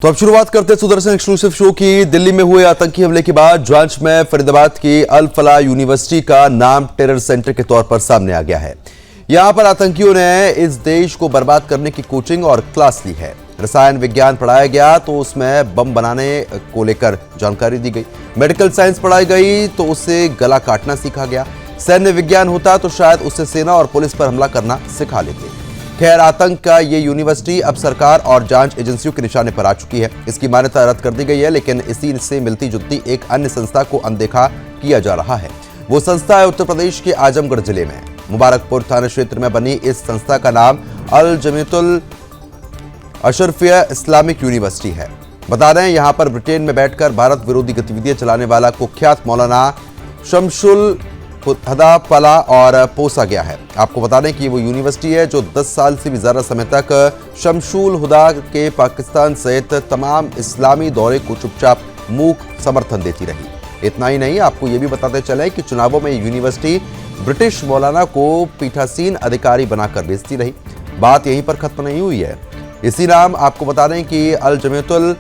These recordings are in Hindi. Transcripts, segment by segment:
तो अब शुरुआत करते हैं सुदर्शन एक्सक्लूसिव शो की। दिल्ली में हुए आतंकी हमले के बाद जांच में फरीदाबाद की अल फलाह यूनिवर्सिटी का नाम टेरर सेंटर के तौर पर सामने आ गया है। यहां पर आतंकियों ने इस देश को बर्बाद करने की कोचिंग और क्लास ली है। रसायन विज्ञान पढ़ाया गया तो उसमें बम बनाने को लेकर जानकारी दी गई। मेडिकल साइंस पढ़ाई गई तो उससे गला काटना सीखा गया। सैन्य विज्ञान होता तो शायद उससे सेना और पुलिस पर हमला करना सिखा लेते। खैर, आतंक का ये यूनिवर्सिटी अब सरकार और जांच एजेंसियों के निशाने पर आ चुकी है। इसकी मान्यता रद्द कर दी गई है, लेकिन इसी से मिलती जुलती एक अन्य संस्था को अनदेखा किया जा रहा है। वो संस्था है उत्तर प्रदेश के आजमगढ़ जिले में मुबारकपुर थाना क्षेत्र में बनी इस संस्था का नाम अल जमीयतुल अशरफिया इस्लामिक यूनिवर्सिटी है। बता रहे हैं, यहाँ पर ब्रिटेन में बैठकर भारत विरोधी गतिविधियां चलाने वाला कुख्यात मौलाना शमशुल हुदा पला और पोसा गया है। आपको बता दें कि वो यूनिवर्सिटी है जो 10 साल से भी ज्यादा समय तक शमशुल हुदा के पाकिस्तान सहित तमाम इस्लामी दौरे को चुपचाप मूक समर्थन देती रही। इतना ही नहीं, आपको ये भी बताते चले कि चुनावों में यूनिवर्सिटी ब्रिटिश मौलाना को पीठासीन अधिकारी बनाकर भेजती रही। बात यहीं पर खत्म नहीं हुई है। इसी नाम आपको बता दें कि अल जमीयतुल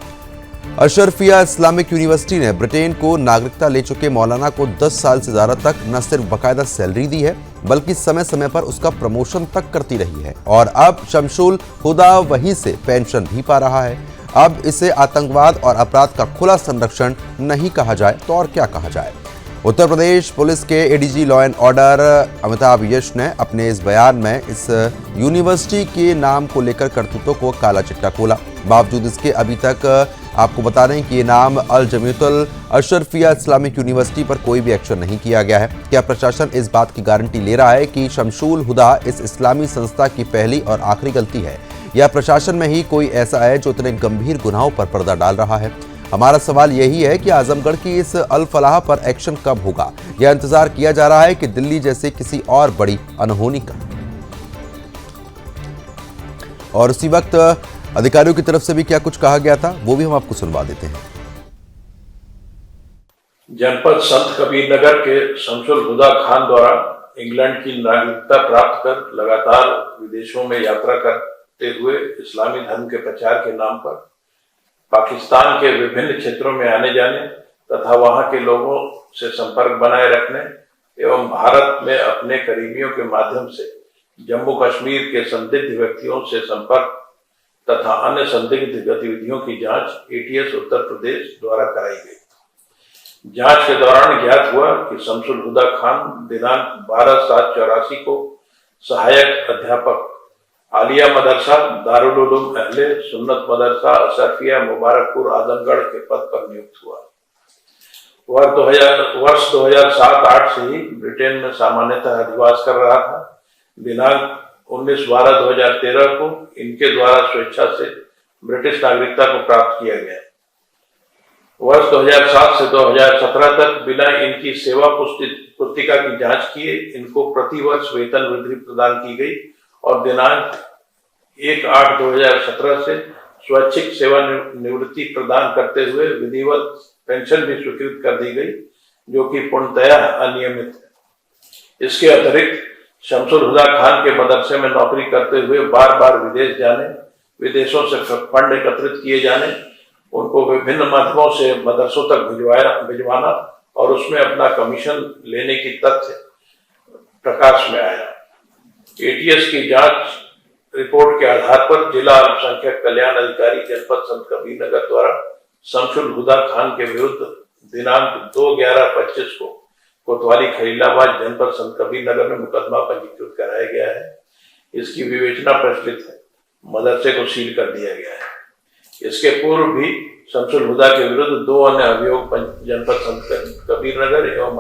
अशरफिया इस्लामिक यूनिवर्सिटी ने ब्रिटेन को नागरिकता ले चुके मौलाना को 10 साल से ज्यादा तक न सिर्फ बाकायदा सैलरी दी है, बल्कि समय समय पर उसका प्रमोशन तक करती रही है। और अब शमशुल हुदा वहीं से पेंशन भी पा रहा है। अब इसे आतंकवाद और अपराध का खुला संरक्षण नहीं कहा जाए तो और क्या कहा जाए। उत्तर प्रदेश पुलिस के ADG law and order Amitabh Yash ने अपने इस बयान में इस यूनिवर्सिटी के नाम को लेकर करतूतों को काला चिट्टा खोला। बावजूद इसके अभी तक आपको बता दें कि ये नाम अल जमीयतुल अशरफिया इस्लामिक यूनिवर्सिटी पर कोई भी एक्शन नहीं किया गया है। क्या प्रशासन इस बात की गारंटी ले रहा है कि शमशुल हुदा इस इस्लामी संस्था की पहली और आखिरी गलती है, या प्रशासन में ही कोई ऐसा है जो इतने गंभीर गुनाहों पर पर्दा डाल रहा है? हमारा सवाल यही है कि आजमगढ़ की इस अल फलाह पर एक्शन कब होगा? यह इंतजार किया जा रहा है कि दिल्ली जैसे किसी और बड़ी अनहोनी का। और उसी वक्त अधिकारियों की तरफ से भी क्या कुछ कहा गया था, वो भी हम आपको सुनवा देते हैं। जनपद संत कबीर नगर के शमशुल हुदा खान द्वारा इंग्लैंड की नागरिकता प्राप्त कर लगातार विदेशों में यात्रा करते हुए इस्लामी धर्म के प्रचार के नाम पर पाकिस्तान के विभिन्न क्षेत्रों में आने जाने तथा वहां के लोगों से संपर्क बनाए रखने एवं भारत में अपने करीबियों के माध्यम से जम्मू कश्मीर के संदिग्ध व्यक्तियों से संपर्क तथा अन्य संदिग्ध गतिविधियों की जांच एटीएस उत्तर प्रदेश द्वारा कराई गई। जांच के दौरान ज्ञात हुआ कि शमशुल हुदा खान दिनांक 12/7/84 को सहायक अध्यापक आलिया मदरसा दारुल उलूम अहले सुन्नत मदरसा अशरफिया मुबारकपुर आजमगढ़ के पद पर नियुक्त हुआ। वर्ष 2007-8 से ही ब्रिटेन में सामान्यतः अधिवास कर रहा था। दिनांक 19/12/2013 को इनके द्वारा स्वेच्छा से ब्रिटिश नागरिकता को प्राप्त किया गया। वर्ष 2007 से 2017 तक बिना इनकी सेवा पुस्तिका की जांच किए इनको प्रतिवर्ष वेतन वृद्धि प्रदान की गई और दिनांक 1/8/2017 से स्वैच्छिक सेवा निवृत्ति प्रदान करते हुए विधिवत पेंशन भी स्वीकृत कर दी गई, जो कि पूर्णतया अनियमित है। इसके अतिरिक्त शमशुल हुदा खान के मदरसे में नौकरी करते हुए बार बार विदेश जाने, विदेशों से फंड एकत्रित किए जाने, उनको विभिन्न माध्यमों से मदरसों तक भिजवाना और उसमें अपना कमीशन लेने की तथ्य प्रकाश में आया। एटीएस की जांच रिपोर्ट के आधार पर जिला अल्पसंख्यक कल्याण अधिकारी जनपद संत कबीर नगर द्वारा शमशुल हुदा खान के विरुद्ध दिनांक 2/11/25 को कोतवाली खलीलाबाद जनपद संत कबीर नगर में मुकदमा पंजीकृत कराया गया है। इसकी विवेचना प्रचलित है। मदरसे को सील कर दिया गया है। इसके पूर्व भी शमशुल हुदा के विरुद्ध 2 अन्य अभियोग जनपद संत कबीर नगर एवं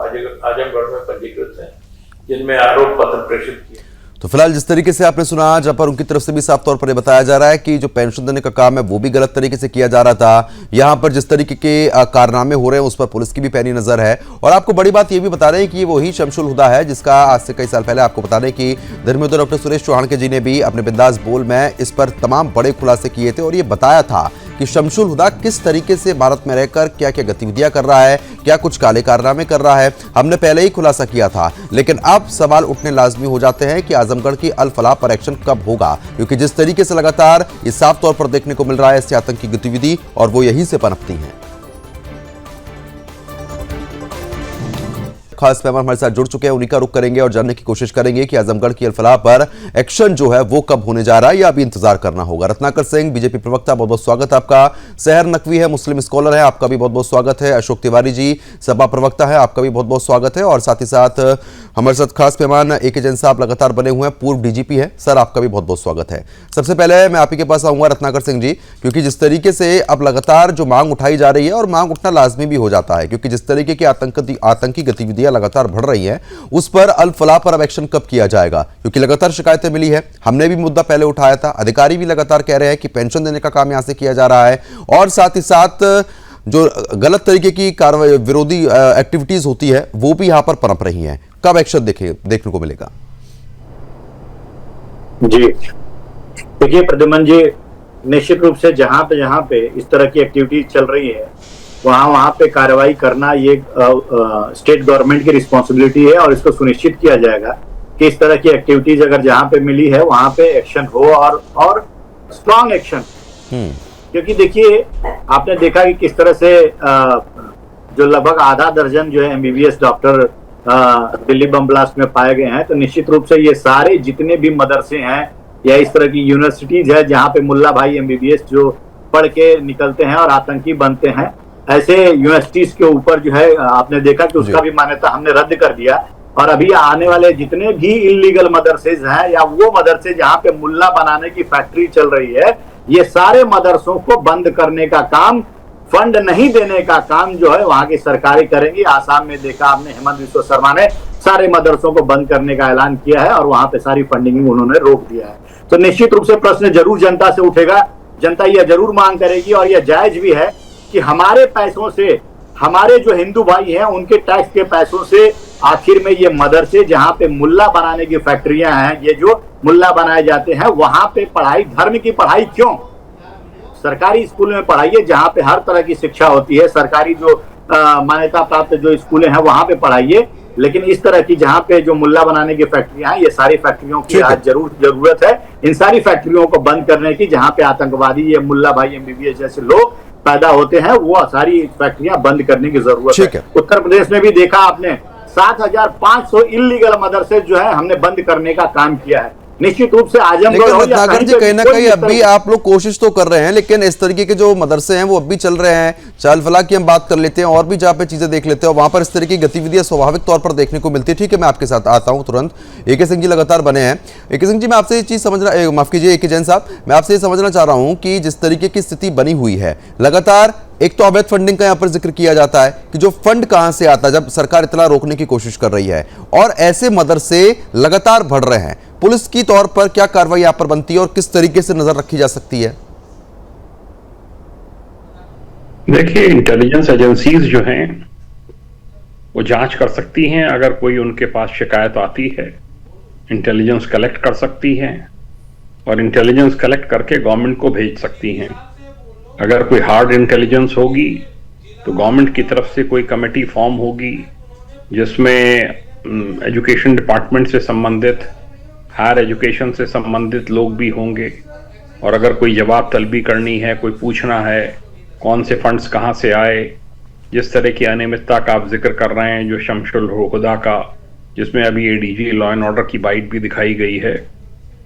आजमगढ़ में पंजीकृत है, जिनमें आरोप पत्र प्रेषित किए। तो फिलहाल जिस तरीके से आपने सुना, जहां पर उनकी तरफ से भी साफ तौर पर बताया जा रहा है कि जो पेंशन देने का काम है वो भी गलत तरीके से किया जा रहा था। यहां पर जिस तरीके के कारनामे हो रहे हैं उस पर पुलिस की भी पैनी नजर है। और आपको बड़ी बात ये भी बता रहे हैं कि वही शमशुल हुदा है जिसका आज से कई साल पहले आपको बता दें कि धर्मेंद्र डॉक्टर सुरेश चौहान के जी ने भी अपने बिंदास बोल में इस पर तमाम बड़े खुलासे किए थे और ये बताया था कि शमशुल हुदा किस तरीके से भारत में रहकर क्या क्या गतिविधियां कर रहा है, क्या कुछ काले कारनामे कर रहा है। हमने पहले ही खुलासा किया था, लेकिन अब सवाल उठने लाजमी हो जाते हैं कि आजमगढ़ की अल फलाह पर एक्शन कब होगा, क्योंकि जिस तरीके से लगातार ये साफ तौर पर देखने को मिल रहा है इससे आतंकी गतिविधि और वो यहीं से पनपती हैं। खास मेहमान हमारे साथ जुड़ चुके हैं, उन्हीं का रुख करेंगे और जानने की कोशिश करेंगे कि आजमगढ़ की अल-फलाह पर एक्शन जो है वो कब होने जा रहा है या अभी इंतजार करना होगा। रत्नाकर सिंह, बीजेपी प्रवक्ता, बहुत बहुत स्वागत है आपका। सहर नकवी है, मुस्लिम स्कॉलर है, आपका भी बहुत बहुत स्वागत है। अशोक तिवारी जी, सपा प्रवक्ता है, आपका भी बहुत बहुत स्वागत है। और साथ ही साथ हमारे साथ खास मेहमान ए.के. जैन साहब लगातार बने हुए हैं, पूर्व डीजीपी है, सर आपका भी बहुत बहुत स्वागत है। सबसे पहले मैं आप ही के पास आऊंगा रत्नाकर सिंह जी, क्योंकि जिस तरीके से अब लगातार जो मांग उठाई जा रही है और मांग उठना लाजमी भी हो जाता है, क्योंकि जिस तरीके की आतंकी गतिविधियां लगातार बढ़ रही है उस पर अल फलाह पर अब एक्शन कब किया जाएगा, क्योंकि लगातार शिकायतें मिली है। हमने भी मुद्दा पहले उठाया था, अधिकारी भी लगातार कह रहे हैं कि पेंशन देने का काम यहां से किया जा रहा है और साथ ही साथ जो गलत तरीके की कार्रवाई विरोधी एक्टिविटीज होती है वो भी यहां पर पनप रही हैं। कब एक्शन देखने को मिलेगा? जी देखिए प्रद्युमन जी, निश्चित रूप से जहां पे इस तरह की एक्टिविटीज चल रही है वहां पे कार्रवाई करना ये स्टेट गवर्नमेंट की रिस्पॉन्सिबिलिटी है और इसको सुनिश्चित किया जाएगा कि इस तरह की एक्टिविटीज अगर जहां पे मिली है वहां पे एक्शन हो और स्ट्रॉन्ग एक्शन। क्योंकि देखिए आपने देखा कि किस तरह से जो लगभग आधा दर्जन जो है MBBS doctor Delhi bomb blast में पाए गए हैं, तो निश्चित रूप से ये सारे जितने भी मदरसे हैं या इस तरह की यूनिवर्सिटीज है जहाँ पे मुल्ला भाई एमबीबीएस जो पढ़ के निकलते हैं और आतंकी बनते हैं, ऐसे यूनिवर्सिटीज के ऊपर जो है आपने देखा कि उसका भी मान्यता हमने रद्द कर दिया। और अभी आने वाले जितने भी इलीगल मदरसेज हैं या वो मदरसे जहाँ पे मुल्ला बनाने की फैक्ट्री चल रही है, ये सारे मदरसों को बंद करने का काम, फंड नहीं देने का काम जो है वहां की सरकारें करेंगी। आसाम में देखा आपने, हेमंत बिस्वा शर्मा ने सारे मदरसों को बंद करने का ऐलान किया है और वहां पे सारी फंडिंग उन्होंने रोक दिया है। तो निश्चित रूप से प्रश्न जरूर जनता से उठेगा, जनता यह जरूर मांग करेगी और यह जायज भी है कि हमारे पैसों से, हमारे जो हिंदू भाई हैं उनके टैक्स के पैसों से आखिर में ये मदरसे जहां पे मुल्ला बनाने की फैक्ट्रियां हैं, ये जो मुल्ला बनाए जाते हैं वहां पे पढ़ाई, धर्म की पढ़ाई क्यों? सरकारी स्कूल में पढ़ाइए जहां पे हर तरह की शिक्षा होती है, सरकारी जो मान्यता प्राप्त जो स्कूलें हैं वहां पे पढ़ाइए। लेकिन इस तरह की जहां पे जो मुल्ला बनाने की फैक्ट्रियां हैं, ये सारी फैक्ट्रियों की आज जरूरत है इन सारी फैक्ट्रियों को बंद करने की, जहां पे आतंकवादी ये मुल्ला भाई एमबीबीएस जैसे लोग पैदा होते हैं, वो सारी फैक्ट्रियां बंद करने की जरूरत है। उत्तर प्रदेश में भी देखा आपने 7,500 इलीगल मदरसे जो है हमने बंद करने का काम किया है। निश्चित रूप से आजमगढ़ हो या कहीं ना कहीं अब भी आप लोग कोशिश तो कर रहे हैं, लेकिन इस तरीके के जो मदरसे हैं वो अब भी चल रहे हैं। चाल फलाह की हम बात कर लेते हैं और भी जहाँ पे चीजें देख लेते हैं, वहां पर इस तरह की गतिविधियां स्वाभाविक तौर पर देखने को मिलती है। ठीक है, मैं आपके साथ आता हूं तुरंत। ए.के. सिंह जी लगातार बने हैं। ए.के. सिंह जी, मैं आपसे ये चीज समझना, माफ कीजिए ए.के. जैन साहब, मैं आपसे ये समझना चाह रहा हूं कि जिस तरीके की स्थिति बनी हुई है, लगातार एक तो अवैध फंडिंग का यहां पर जिक्र किया जाता है कि जो फंड कहां से आता है जब सरकार इतना रोकने की कोशिश कर रही है, और ऐसे मदरसे लगातार बढ़ रहे हैं। पुलिस की तौर पर क्या कार्रवाई यहां पर बनती है और किस तरीके से नजर रखी जा सकती है? देखिए, इंटेलिजेंस एजेंसीज जो हैं वो जांच कर सकती हैं। अगर कोई उनके पास शिकायत आती है, इंटेलिजेंस कलेक्ट कर सकती हैं और इंटेलिजेंस कलेक्ट करके गवर्नमेंट को भेज सकती हैं। अगर कोई हार्ड इंटेलिजेंस होगी तो गवर्नमेंट की तरफ से कोई कमेटी फॉर्म होगी जिसमें एजुकेशन डिपार्टमेंट से संबंधित, हायर एजुकेशन से संबंधित लोग भी होंगे। और अगर कोई जवाब तलबी करनी है, कोई पूछना है कौन से फंड्स कहाँ से आए, जिस तरह की अनियमितता का आप जिक्र कर रहे हैं, जो शमशुल हुदा का, जिसमें अभी एडीजी लॉ एंड ऑर्डर की बाइट भी दिखाई गई है,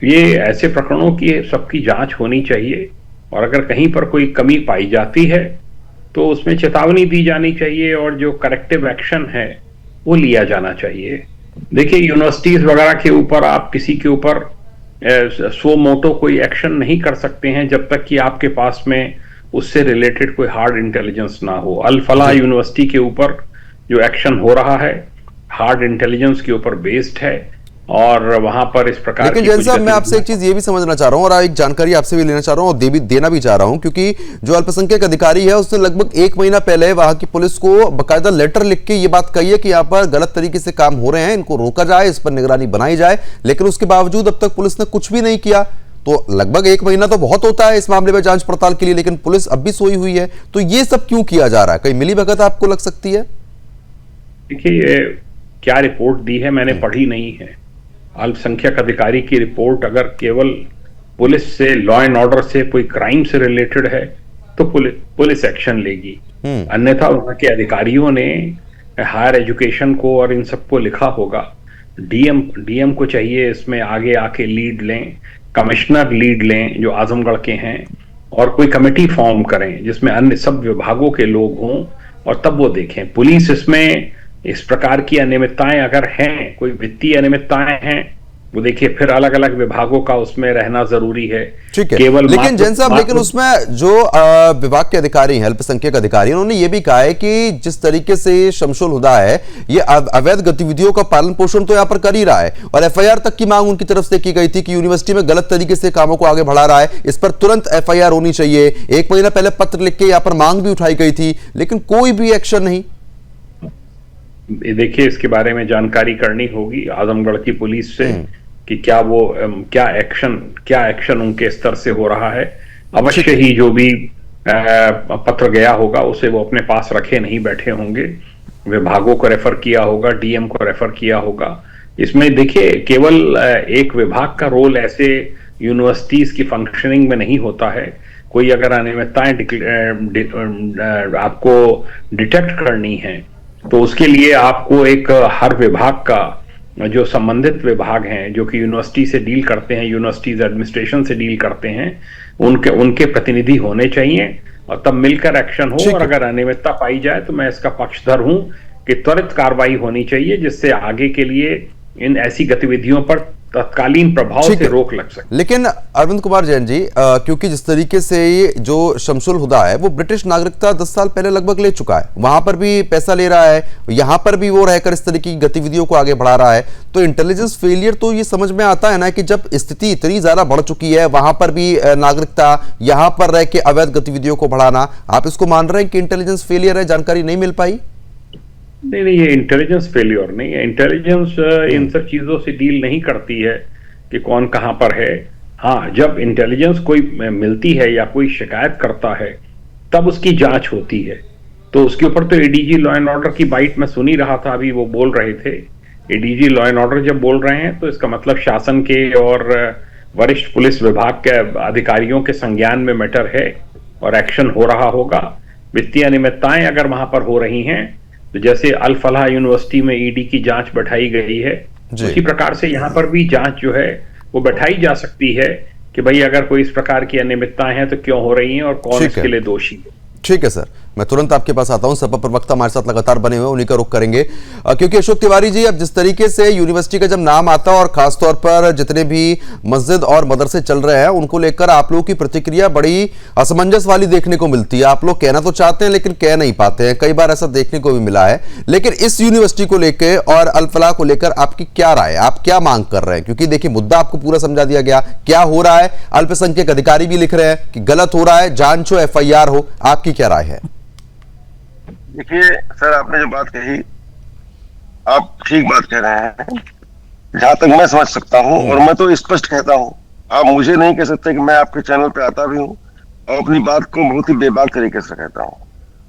ये ऐसे प्रकरणों की सबकी जांच होनी चाहिए। और अगर कहीं पर कोई कमी पाई जाती है तो उसमें चेतावनी दी जानी चाहिए और जो करेक्टिव एक्शन है वो लिया जाना चाहिए। देखिए, यूनिवर्सिटीज वगैरह के ऊपर आप किसी के ऊपर सो मोटो कोई एक्शन नहीं कर सकते हैं जब तक कि आपके पास में उससे रिलेटेड कोई हार्ड इंटेलिजेंस ना हो। अल फलाह यूनिवर्सिटी के ऊपर जो एक्शन हो रहा है हार्ड इंटेलिजेंस के ऊपर बेस्ड है और वहां पर इस प्रकार। लेकिन जैन साहब, मैं आपसे एक चीज ये भी समझना चाह रहा हूं और एक जानकारी आपसे भी लेना चाह रहा हूं और देना भी चाह रहा हूं, क्योंकि जो अल्पसंख्यक अधिकारी है उसने लगभग 1 महीना पहले वहां की पुलिस को बकायदा लेटर लिख के ये बात कही है कि यहाँ पर गलत तरीके से काम हो रहे हैं, इनको रोका जाए, इस पर निगरानी बनाई जाए, लेकिन उसके बावजूद अब तक पुलिस ने कुछ भी नहीं किया। तो लगभग 1 महीना तो बहुत होता है इस मामले में जांच पड़ताल के लिए, लेकिन पुलिस अब भी सोई हुई है। तो ये सब क्यों किया जा रहा है? कहीं मिली भगत आपको लग सकती है? देखिए, ये क्या रिपोर्ट दी है मैंने पढ़ी नहीं है। अल्पसंख्यक अधिकारी की रिपोर्ट अगर केवल पुलिस से, लॉ एंड ऑर्डर से, कोई क्राइम से रिलेटेड है तो पुलिस एक्शन लेगी। अन्यथा वहां के अधिकारियों ने हायर एजुकेशन को और इन सबको लिखा होगा। डीएम को चाहिए इसमें आगे आके लीड लें, कमिश्नर लीड लें जो आजमगढ़ के हैं, और कोई कमेटी फॉर्म करें जिसमें अन्य सब विभागों के लोग हों, और तब वो देखें। पुलिस इसमें इस प्रकार की अनियमितताएं अगर हैं, कोई वित्तीय अनियमितताएं हैं, वो देखिए फिर अलग अलग विभागों का उसमें रहना जरूरी है। ठीक है, केवल लेकिन जैन साहब, लेकिन उसमें जो विभाग के अधिकारी हैं, अल्पसंख्यक अधिकारी, उन्होंने ये भी कहा है कि जिस तरीके से शमशुल हुदा है ये अवैध गतिविधियों का पालन पोषण तो यहाँ पर कर ही रहा है, और एफआईआर तक की मांग उनकी तरफ से की गई थी कि यूनिवर्सिटी में गलत तरीके से कामों को आगे बढ़ा रहा है, इस पर तुरंत एफआईआर होनी चाहिए। 1 महीना पहले पत्र लिख के यहाँ पर मांग भी उठाई गई थी, लेकिन कोई भी एक्शन नहीं। देखिए, इसके बारे में जानकारी करनी होगी आजमगढ़ की पुलिस से कि क्या एक्शन उनके स्तर से हो रहा है। अवश्य ही जो भी पत्र गया होगा उसे वो अपने पास रखे नहीं बैठे होंगे, विभागों को रेफर किया होगा, डीएम को रेफर किया होगा। इसमें देखिए, केवल एक विभाग का रोल ऐसे यूनिवर्सिटीज की फंक्शनिंग में नहीं होता है। कोई अगर अनियमितताएं आपको डिटेक्ट करनी है तो उसके लिए आपको एक हर विभाग का, जो संबंधित विभाग हैं जो कि यूनिवर्सिटी से डील करते हैं, यूनिवर्सिटीज एडमिनिस्ट्रेशन से डील करते हैं, उनके प्रतिनिधि होने चाहिए, और तब मिलकर एक्शन हो। और अगर अनियमितता पाई जाए तो मैं इसका पक्षधर हूं कि त्वरित कार्रवाई होनी चाहिए, जिससे आगे के लिए इन ऐसी गतिविधियों पर तत्कालीन प्रभाव से रोक लग सके। लेकिन अरविंद कुमार जैन जी, क्योंकि जिस तरीके से ये जो शमशुल हुदा है वो ब्रिटिश नागरिकता 10 साल पहले लगभग ले चुका है, वहां पर भी पैसा ले रहा है, यहां पर भी वो रहकर इस तरह की गतिविधियों को आगे बढ़ा रहा है, तो इंटेलिजेंस फेलियर तो ये समझ में आता है ना कि जब स्थिति इतनी ज्यादा बढ़ चुकी है, वहां पर भी नागरिकता, यहां पर रह के अवैध गतिविधियों को बढ़ाना, आप इसको मान रहे हैं कि इंटेलिजेंस फेलियर है, जानकारी नहीं मिल पाई? नहीं, ये इंटेलिजेंस फेलियर नहीं है। इंटेलिजेंस इन सब चीजों से डील नहीं करती है कि कौन कहां पर है। हाँ, जब इंटेलिजेंस कोई मिलती है या कोई शिकायत करता है तब उसकी जांच होती है, तो उसके ऊपर तो एडीजी लॉ एंड ऑर्डर की बाइट में सुन ही रहा था, अभी वो बोल रहे थे। एडीजी लॉ एंड ऑर्डर जब बोल रहे हैं तो इसका मतलब शासन के और वरिष्ठ पुलिस विभाग के अधिकारियों के संज्ञान में मैटर है और एक्शन हो रहा होगा। वित्तीय अनियमितताएं अगर वहां पर हो रही हैं तो जैसे अल फलाह यूनिवर्सिटी में ईडी की जांच बैठाई गई है, उसी प्रकार से यहाँ पर भी जांच जो है वो बैठाई जा सकती है कि भाई अगर कोई इस प्रकार की अनियमितताएं हैं तो क्यों हो रही हैं और कौन इसके लिए दोषी है। ठीक है सर, मैं तुरंत आपके पास आता हूं। सपा प्रवक्ता हमारे साथ लगातार बने हुए, उन्हीं का रुख करेंगे, क्योंकि अशोक तिवारी जी, अब जिस तरीके से यूनिवर्सिटी का जब नाम आता है और खासतौर पर जितने भी मस्जिद और मदरसे चल रहे हैं उनको लेकर आप लोगों की प्रतिक्रिया बड़ी असमंजस वाली देखने को मिलती है। आप लोग कहना तो चाहते हैं लेकिन कह नहीं पाते हैं, कई बार ऐसा देखने को भी मिला है। लेकिन इस यूनिवर्सिटी को लेकर और अल फलाह को लेकर आपकी क्या राय है, आप क्या मांग कर रहे हैं? क्योंकि देखिए, मुद्दा आपको पूरा समझा दिया गया, क्या हो रहा है, अल्पसंख्यक अधिकारी भी लिख रहे हैं कि गलत हो रहा है, जांच हो, एफआईआर हो, आपकी क्या राय है? देखिए सर, आपने जो बात कही, आप ठीक बात कह रहे हैं, जहां तक मैं समझ सकता हूं, और मैं तो स्पष्ट कहता हूं, आप मुझे नहीं कह सकते कि मैं आपके चैनल पे आता भी हूं और अपनी बात को बहुत ही बेबाक तरीके से कहता हूं।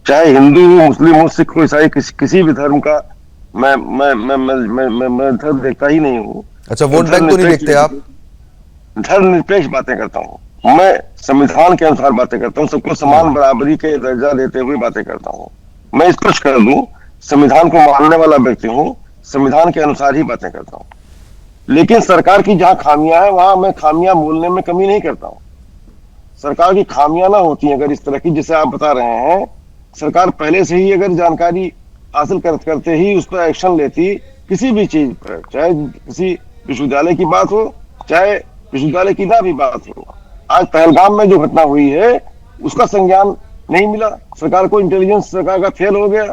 चाहे हिंदू हो, मुस्लिम हो, सिख हो, ईसाई, किसी भी धर्म का मैं धर्म देखता ही नहीं हूँ। अच्छा, वोट बैंक तो नहीं देखते आप? धर्मनिरपेक्ष बातें करता हूँ मैं, संविधान के अनुसार बातें करता हूँ, सबको समान बराबरी के दर्जा देते हुए बातें करता हूँ। मैं स्पष्ट कर दूं, संविधान को मानने वाला व्यक्ति हूं, संविधान के अनुसार ही बातें करता हूं। लेकिन सरकार की जहां खामियां है वहां मैं खामियां बोलने में कमी नहीं करता हूं। सरकार की खामियां ना होती अगर इस तरह की जैसे आप बता रहे हैं, सरकार पहले से ही अगर जानकारी हासिल करते ही उस पर एक्शन लेती, किसी भी चीज पर, चाहे किसी विश्वविद्यालय की बात हो, चाहे विश्वविद्यालय की ना भी बात हो। आज पहलगाम में जो घटना हुई है उसका संज्ञान नहीं मिला, सरकार को इंटेलिजेंस सरकार का फेल हो गया।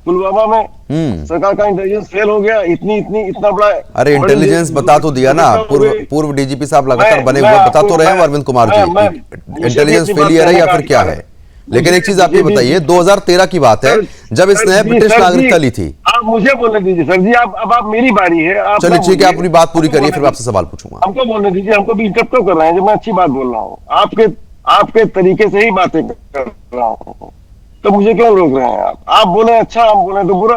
पुलवामा में सरकार का इंटेलिजेंस फेल हो गया, इतना बड़ा। अरे इंटेलिजेंस बता तो दिया ना, पूर्व डीजीपी साहब लगातार बने हुए बता तो रहे हैं अरविंद कुमार जी, इंटेलिजेंस फेलियर है या फिर क्या है? लेकिन एक चीज आप ये बताइए, 2013 की बात है जब इसने ब्रिटिश नागरिकता ली थी। आप मुझे बोलने दीजिए सर जी, अब आप मेरी बारी है। आप चलिए ठीक है, आप अपनी बात पूरी करिए, फिर मैं आपसे सवाल पूछूंगा। हमको बोलने दीजिए, हमको भी इंटरप्ट कर रहे हैं जब मैं अच्छी बात बोल रहा हूँ। आपके तरीके से ही बातें कर रहा हूँ, तो मुझे क्यों रोक रहे हैं आप बोले अच्छा, हम बोले तो बुरा।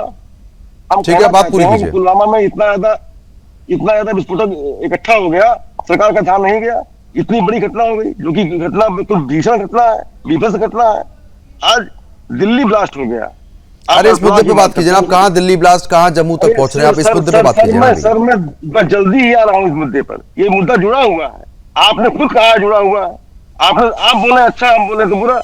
हम ठीक है, बात पूरी कीजिए। पुलवामा में इतना ज्यादा विस्फोटक इकट्ठा हो गया, सरकार का ध्यान नहीं गया, इतनी बड़ी घटना हो गई, जो कि घटना बिल्कुल भीषण घटना है, विध्वंस घटना है। आज दिल्ली ब्लास्ट हो गया। अरे इस मुद्दे पे बात कीजिए ना, आप कहाँ दिल्ली ब्लास्ट, कहाँ जम्मू तक पहुंच रहे हैं, आप इस मुद्दे पे बात कीजिए ना। सर मैं जल्दी ही आ रहा हूँ इस मुद्दे पर। ये मुद्दा जुड़ा हुआ है, आपने खुद कहा जुड़ा हुआ है। आप बोले अच्छा, हम बोले तो बुरा।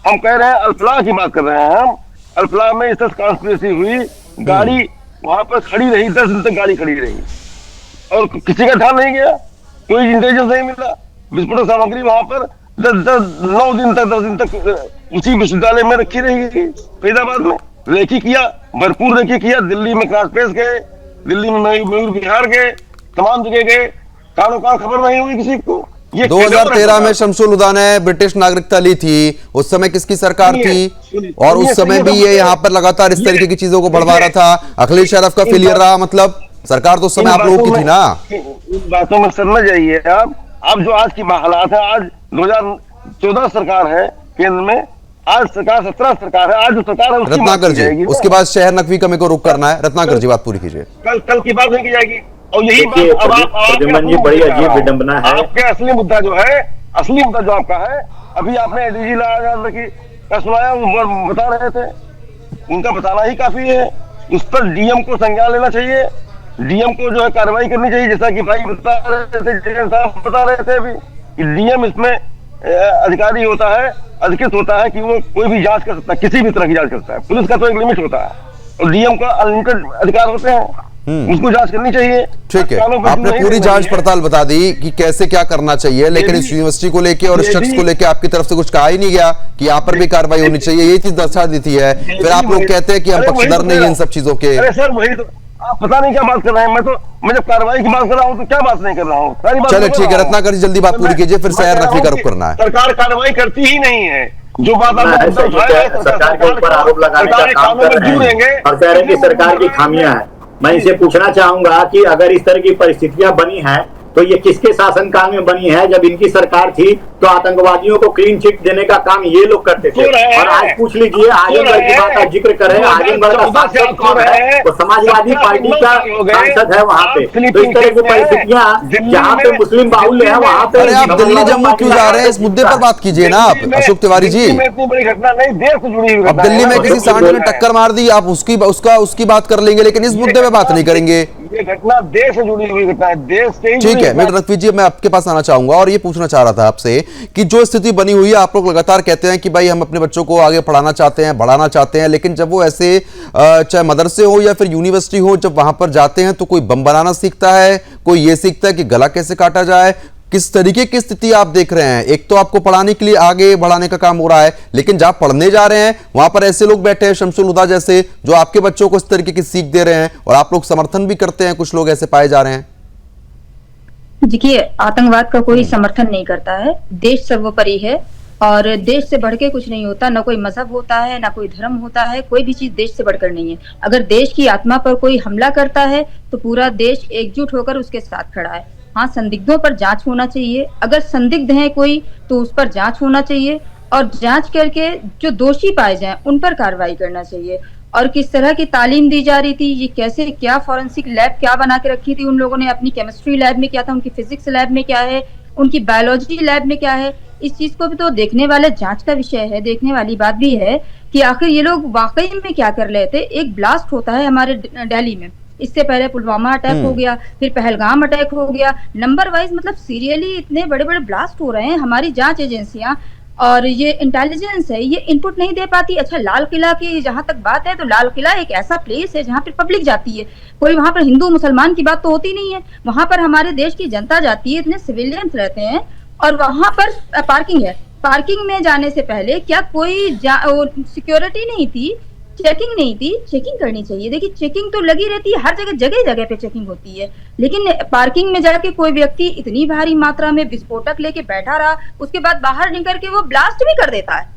हम कह रहे हैं अल्फला की बात कर रहे हैं। हम अल्फला में इस तरह कॉन्स्पिरेसी हुई, गाड़ी वहां पर खड़ी रही, 10 दिन तक गाड़ी खड़ी रही और किसी का ध्यान नहीं गया, कोई इंटेलिजेंस नहीं मिला। विस्फोटक सामग्री वहां पर 9 दिन तक उसी विश्वविद्यालय में रखी रही फरीदाबाद में। रेकी किया, भरपूर रेकी किया। दिल्ली में क्रासपेस गए, दिल्ली में मयूर विहार गए, तमाम जगह गए, कानों कान खबर नहीं हुई किसी को। 2013 में शमसुल हुदा ने ब्रिटिश नागरिकता ली थी, उस समय किसकी सरकार थी? और उस समय भी ये यहाँ पर लगातार इस तरीके की चीजों को बढ़वा रहा था। अखिलेश शरीफ का फेलियर रहा, मतलब सरकार तो उस समय आप लोगों की थी ना। इन बातों में समझ जाइए आप जो आज की हालात है, आज 2014 सरकार है केंद्र में, आज सरकार 17 सरकार है, आज जो सरकार है रत्नाकर जी, उसके बाद शहर नकवी का मेरे को रुख करना है। रत्नाकर जी बात पूरी कीजिए। कल की बात नहीं की जाएगी। और यही प्रद्युमन जी बड़ी अजीब विडंबना है। आपके असली मुद्दा जो आपका है, अभी आपने एडीजी का सुनाया, वो बता रहे थे, उनका बताना ही काफी है। उस पर डीएम को संज्ञान लेना चाहिए, डीएम को जो है कार्रवाई करनी चाहिए, जैसा कि भाई बता रहे थे, जगन साहब बता रहे थे अभी कि डीएम इसमें अधिकारी होता है, अधिकृत होता है कि वो कोई भी जांच कर सकता है, किसी भी तरह की जांच कर सकता है। पुलिस का तो एक लिमिट होता है और डीएम का अनलिमिटेड अधिकार होते हैं, उसको जांच करनी चाहिए। ठीक है, आपने पूरी जांच पड़ताल बता दी कि कैसे क्या करना चाहिए, लेकिन इस यूनिवर्सिटी को लेके और इस शख्स को लेके आपकी तरफ से कुछ कहा ही नहीं गया कि यहाँ पर भी कार्रवाई होनी चाहिए। ये चीज दर्शा देती है। फिर आप लोग कहते हैं कि हम पक्षधर नहीं है इन सब चीजों के। अरे सर वही तो, आप पता नहीं क्या बात कर रहे हैं। मैं जब कार्रवाई की बात कर रहा हूँ तो क्या बात नहीं कर रहा हूँ, सारी बात। चलिए ठीक है, रत्नाकर जी जल्दी बात पूरी कीजिए, फिर शहर नकवी का रुख करना है। सरकार कार्रवाई करती ही नहीं है। जो बात सरकार के ऊपर आरोप लगाने का काम कर रहे हैं और कह रहे हैं कि सरकार की खामियां हैं। मैं इसे पूछना चाहूंगा कि अगर इस तरह की परिस्थितियां बनी हैं तो ये किसके शासनकाल में बनी है? जब इनकी सरकार थी तो आतंकवादियों को क्लीन चिट देने का काम ये लोग करते थे। और आज पूछ लीजिए, आजमगढ़ की बात का जिक्र करें, आजमगढ़ का सांसद कौन है? तो समाजवादी पार्टी का सांसद है वहाँ पे। तो इस तरह की परिस्थितियां जहाँ पे मुस्लिम बाहुल्य है वहाँ पे। अरे आप दिल्ली जम्मू क्यों जा रहे हैं? इस मुद्दे पर बात कीजिए ना आप, अशोक तिवारी जी। इतनी बड़ी घटना नहीं, देश से जुड़ी हुई। अब दिल्ली में किसी सांड ने टक्कर मार दी, आप उसकी बात कर लेंगे, लेकिन इस मुद्दे पे बात नहीं करेंगे। ये घटना देश से जुड़ी हुई घटना है, देश से ही। ठीक है, मैं रघुवीर जी, मैं आपके पास आना चाहूंगा और ये पूछना चाह रहा था आपसे कि जो स्थिति बनी हुई है, आप लोग लगातार कहते हैं कि भाई हम अपने बच्चों को आगे पढ़ाना चाहते हैं, बढ़ाना चाहते हैं, लेकिन जब वो ऐसे चाहे मदरसे हो या फिर यूनिवर्सिटी हो, जब वहां पर जाते हैं तो कोई बम बनाना सीखता है, कोई ये सीखता है कि गला कैसे काटा जाए। किस तरीके की स्थिति आप देख रहे हैं? एक तो आपको पढ़ाने के लिए आगे बढ़ाने का काम हो रहा है, लेकिन जहां पढ़ने जा रहे हैं वहां पर ऐसे लोग बैठे हैं, शमसुल हुदा जैसे, जो आपके बच्चों को इस तरीके की सीख दे रहे हैं और आप लोग समर्थन भी करते हैं। कुछ लोग ऐसे पाए जा रहे हैं। देखिए, आतंकवाद का कोई समर्थन नहीं करता है। देश सर्वोपरि है और देश से बढ़ के कुछ नहीं होता। ना कोई मजहब होता है, ना कोई धर्म होता है, कोई भी चीज देश से बढ़कर नहीं है। अगर देश की आत्मा पर कोई हमला करता है तो पूरा देश एकजुट होकर उसके साथ खड़ा है। हाँ, संदिग्धों पर जांच होना चाहिए। अगर संदिग्ध है कोई तो उस पर जांच होना चाहिए और जांच करके जो दोषी पाए जाएं उन पर कार्रवाई करना चाहिए। और किस तरह की तालीम दी जा रही थी, ये कैसे, क्या फॉरेंसिक लैब क्या बना के रखी थी उन लोगों ने, अपनी केमिस्ट्री लैब में क्या था, उनकी फिजिक्स लैब में क्या है, उनकी बायोलॉजी लैब में क्या है, इस चीज को भी तो देखने वाले जांच का विषय है। देखने वाली बात भी है कि आखिर ये लोग वाकई में क्या कर रहे थे। एक ब्लास्ट होता है हमारे दिल्ली में, इससे पहले पुलवामा अटैक हो गया, फिर पहलगाम अटैक हो गया, नंबर वाइज मतलब सीरियली इतने बड़े बड़े ब्लास्ट हो रहे हैं। हमारी जांच एजेंसियां और ये इंटेलिजेंस है, ये इनपुट नहीं दे पाती। अच्छा, लाल किला की जहां तक बात है तो लाल किला एक ऐसा प्लेस है जहां पर पब्लिक जाती है, कोई वहां पर हिंदू मुसलमान की बात तो होती नहीं है। वहां पर हमारे देश की जनता जाती है, इतने सिविलियंस रहते हैं और वहां पर पार्किंग है। पार्किंग में जाने से पहले क्या कोई सिक्योरिटी नहीं थी, चेकिंग नहीं थी? चेकिंग करनी चाहिए। देखिए, चेकिंग तो लगी रहती है, हर जगह जगह जगह पे चेकिंग होती है, लेकिन पार्किंग में जाके कोई व्यक्ति इतनी भारी मात्रा में विस्फोटक लेके बैठा रहा, उसके बाद बाहर निकल के वो ब्लास्ट भी कर देता है।